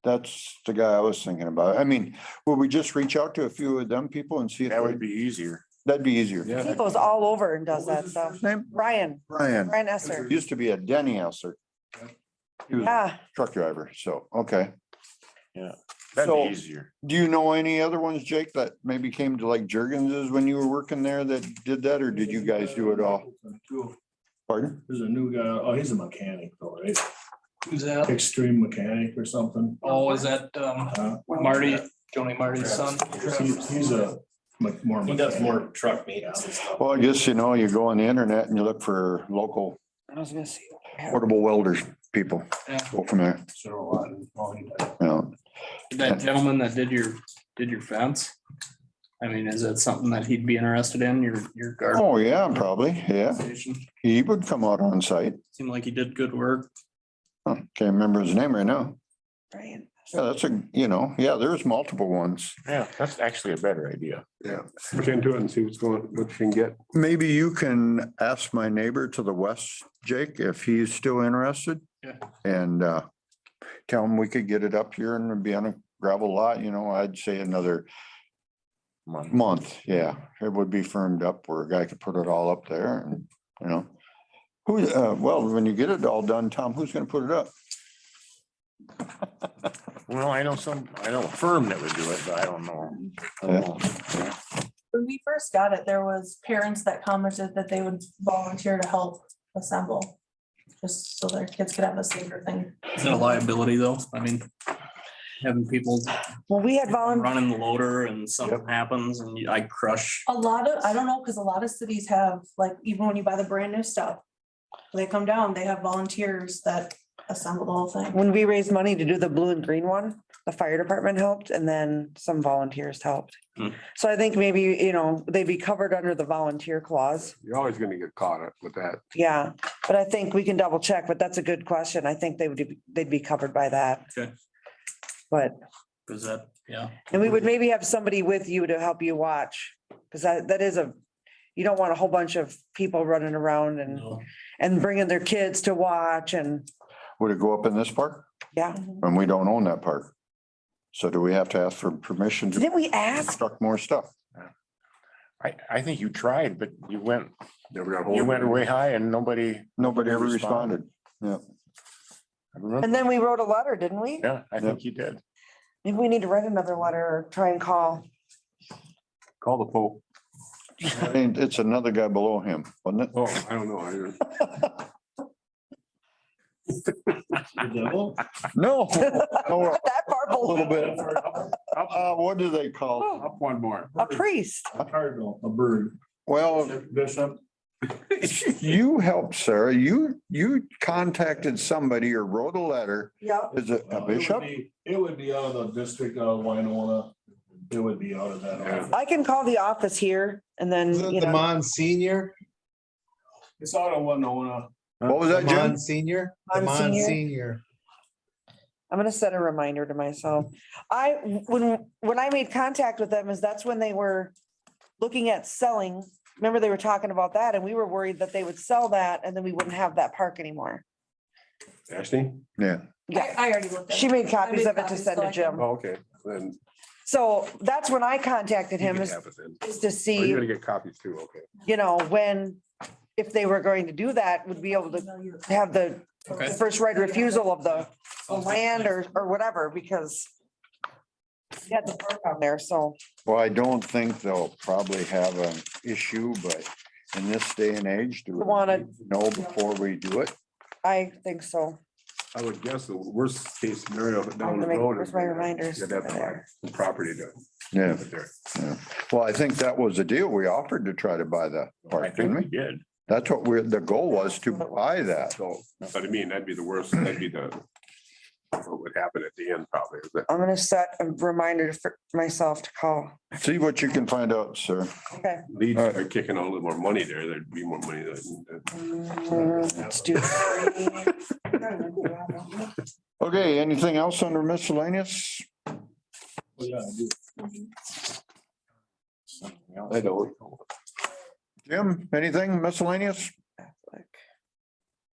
Speaker 1: that's the guy I was thinking about. I mean, will we just reach out to a few of them people and see if
Speaker 7: That would be easier.
Speaker 1: that'd be easier?
Speaker 3: Yeah.
Speaker 2: He goes all over and does that stuff.
Speaker 1: Name?
Speaker 2: Brian
Speaker 1: Brian,
Speaker 2: Esser.
Speaker 1: used to be a Denny Esser. He was a
Speaker 2: Yeah,
Speaker 1: truck driver, so, okay.
Speaker 7: That'd
Speaker 1: So-
Speaker 7: be easier.
Speaker 1: Do you know any other ones, Jake, that maybe came to like Jurgenses when you were working there that did that, or did you guys do it all? Pardon?
Speaker 8: There's a new guy, oh, he's a mechanic though, right?
Speaker 11: Who's that?
Speaker 8: Extreme mechanic or something.
Speaker 11: Oh, is that Marty, Joni Marty's son?
Speaker 8: He's a more.
Speaker 10: He does
Speaker 8: mechanic.
Speaker 10: more truck maintenance and stuff.
Speaker 1: Well, I guess, you know, you go on the internet and you look for local
Speaker 2: I was gonna see.
Speaker 1: portable welders, people,
Speaker 11: Yeah.
Speaker 1: go from there,
Speaker 8: So a lot. Oh, he does.
Speaker 1: you know.
Speaker 5: That gentleman that did your fence, I mean, is that something that he'd be interested in, your garden
Speaker 1: Oh, yeah, probably, yeah.
Speaker 5: station?
Speaker 1: He would come out on site.
Speaker 5: Seemed like he did good work.
Speaker 1: Huh, can't remember his name right now.
Speaker 2: Right.
Speaker 1: Yeah, that's a, you know, yeah, there's multiple ones.
Speaker 7: Yeah, that's actually a better idea.
Speaker 3: Yeah, look into it and see what you can get.
Speaker 1: Maybe you can ask my neighbor to the west, Jake, if he's still interested.
Speaker 5: Yeah.
Speaker 1: And tell him we could get it up here and it'd be on a gravel lot, you know, I'd say another month, yeah. It would be firmed up where a guy could put it all up there and, you know. Who, well, when you get it all done, Tom, who's gonna put it up?
Speaker 7: Well, I know a firm that would do it, but I don't know.
Speaker 1: Yeah.
Speaker 6: When we first got it, there was parents that commented that they would volunteer to help assemble. Just so their kids could have a safer thing.
Speaker 5: Is that a liability though? I mean, having people
Speaker 2: Well, we had
Speaker 5: running the loader and something happens and I crush.
Speaker 6: A lot of, I don't know, because a lot of cities have, like, even when you buy the brand new stuff, they come down, they have volunteers that assemble the whole thing.
Speaker 2: when we raised money to do the blue and green one, the fire department helped and then some volunteers helped.
Speaker 5: Hmm.
Speaker 2: So I think maybe, you know, they'd be covered under the volunteer clause.
Speaker 3: You're always gonna get caught up with that.
Speaker 2: Yeah, but I think we can double check, but that's a good question. I think they'd be covered by that.
Speaker 5: Okay.
Speaker 2: But,
Speaker 5: Is that, yeah.
Speaker 2: and we would maybe have somebody with you to help you watch, because that is you don't want a whole bunch of people running around
Speaker 5: No.
Speaker 2: and bringing their kids to watch and,
Speaker 1: Would it go up in this park?
Speaker 2: yeah.
Speaker 1: And we don't own that park. So do we have to ask for permission to
Speaker 2: Didn't we ask?
Speaker 1: construct more stuff?
Speaker 7: I think you tried, but you went
Speaker 3: Never got hold
Speaker 7: You
Speaker 3: of
Speaker 7: went
Speaker 3: it.
Speaker 7: way high and nobody.
Speaker 1: Nobody ever
Speaker 7: responded.
Speaker 1: responded.
Speaker 7: I remember.
Speaker 2: And then we wrote a letter, didn't we?
Speaker 7: Yeah, I think you did.
Speaker 2: Maybe we need to write another letter or try and call.
Speaker 3: Call the Pope.
Speaker 1: I mean, it's another guy below him, wasn't it?
Speaker 3: Oh, I don't know.
Speaker 8: The devil?
Speaker 1: No.
Speaker 2: Not that far
Speaker 1: A little
Speaker 2: below.
Speaker 1: bit. What do they call?
Speaker 3: Up one more.
Speaker 2: A priest.
Speaker 8: A cardinal, a bird.
Speaker 1: Well,
Speaker 8: Bishop.
Speaker 1: you helped, Sarah. You contacted somebody or wrote a letter.
Speaker 2: Yep.
Speaker 1: Is it a bishop?
Speaker 8: It would be out of the district of Winona. It would be out of that. office.
Speaker 2: I can call the office here and then,
Speaker 4: Is it
Speaker 2: you
Speaker 4: the
Speaker 2: know,
Speaker 4: Monsignor?
Speaker 8: It's out of Winona.
Speaker 1: What was that, Jim?
Speaker 4: Monsignor? The
Speaker 2: Monsignor?
Speaker 4: Monsignor.
Speaker 2: I'm gonna set a reminder to myself. When I made contact with them that's when they were looking at selling. Remember, they were talking about that and we were worried that they would sell that and then we wouldn't have that park anymore.
Speaker 3: Ashley?
Speaker 1: Yeah.
Speaker 2: Yeah,
Speaker 6: I already looked at it.
Speaker 2: she made
Speaker 6: I
Speaker 2: copies
Speaker 6: made
Speaker 2: of it to
Speaker 6: copies,
Speaker 2: send
Speaker 6: so
Speaker 2: to
Speaker 6: I can-
Speaker 2: Jim.
Speaker 3: Oh, okay, then.
Speaker 2: So that's when I contacted
Speaker 3: you
Speaker 2: him
Speaker 3: can
Speaker 2: is
Speaker 3: have it then.
Speaker 2: is to
Speaker 3: Oh,
Speaker 2: see,
Speaker 3: you're gonna get copies too, okay.
Speaker 2: you know, if they were going to do that, would be able to have the
Speaker 5: Okay.
Speaker 2: first right of refusal of the land or whatever, because he had the park on there, so.
Speaker 1: Well, I don't think they'll probably have an issue, but in this day and age, do we
Speaker 2: Wanna-
Speaker 1: know before we do it?
Speaker 2: I think so.
Speaker 3: I would guess the worst case scenario down
Speaker 2: gonna
Speaker 3: the
Speaker 2: make-
Speaker 3: road.
Speaker 2: where's
Speaker 3: is
Speaker 2: my
Speaker 3: you'd
Speaker 2: reminders?
Speaker 3: have to buy some property to.
Speaker 1: Yeah.
Speaker 3: put there.
Speaker 1: Well, I think that was the deal. We offered to try to buy the
Speaker 7: I
Speaker 1: park,
Speaker 7: think
Speaker 1: didn't
Speaker 7: we
Speaker 1: we?
Speaker 7: did.
Speaker 1: That's what the goal was to buy that.
Speaker 3: So, but I mean, that'd be the worst, that'd be what would happen at the end probably, is that
Speaker 2: I'm gonna set a reminder for myself to call.
Speaker 1: See what you can find out, sir.
Speaker 2: Okay.
Speaker 3: leads
Speaker 1: All right.
Speaker 3: are kicking a little more money there, there'd be more money.
Speaker 2: Let's do.
Speaker 1: Okay, anything else under miscellaneous?
Speaker 8: Oh, yeah, I do.
Speaker 3: I don't.
Speaker 1: Jim, anything miscellaneous?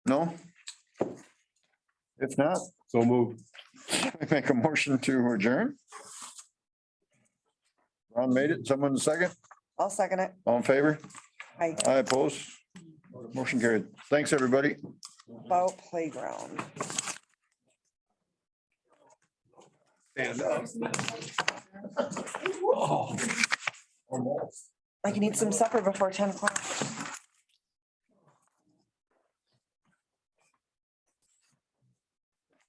Speaker 1: No? If not,
Speaker 3: So move.
Speaker 1: make a motion to adjourn. Ron made it. Someone second?
Speaker 2: I'll second it.
Speaker 1: All in favor?
Speaker 2: I
Speaker 1: I oppose. Motion carried. Thanks, everybody.
Speaker 2: about playground.
Speaker 3: Stand up.
Speaker 2: I can eat some supper before 10 o'clock.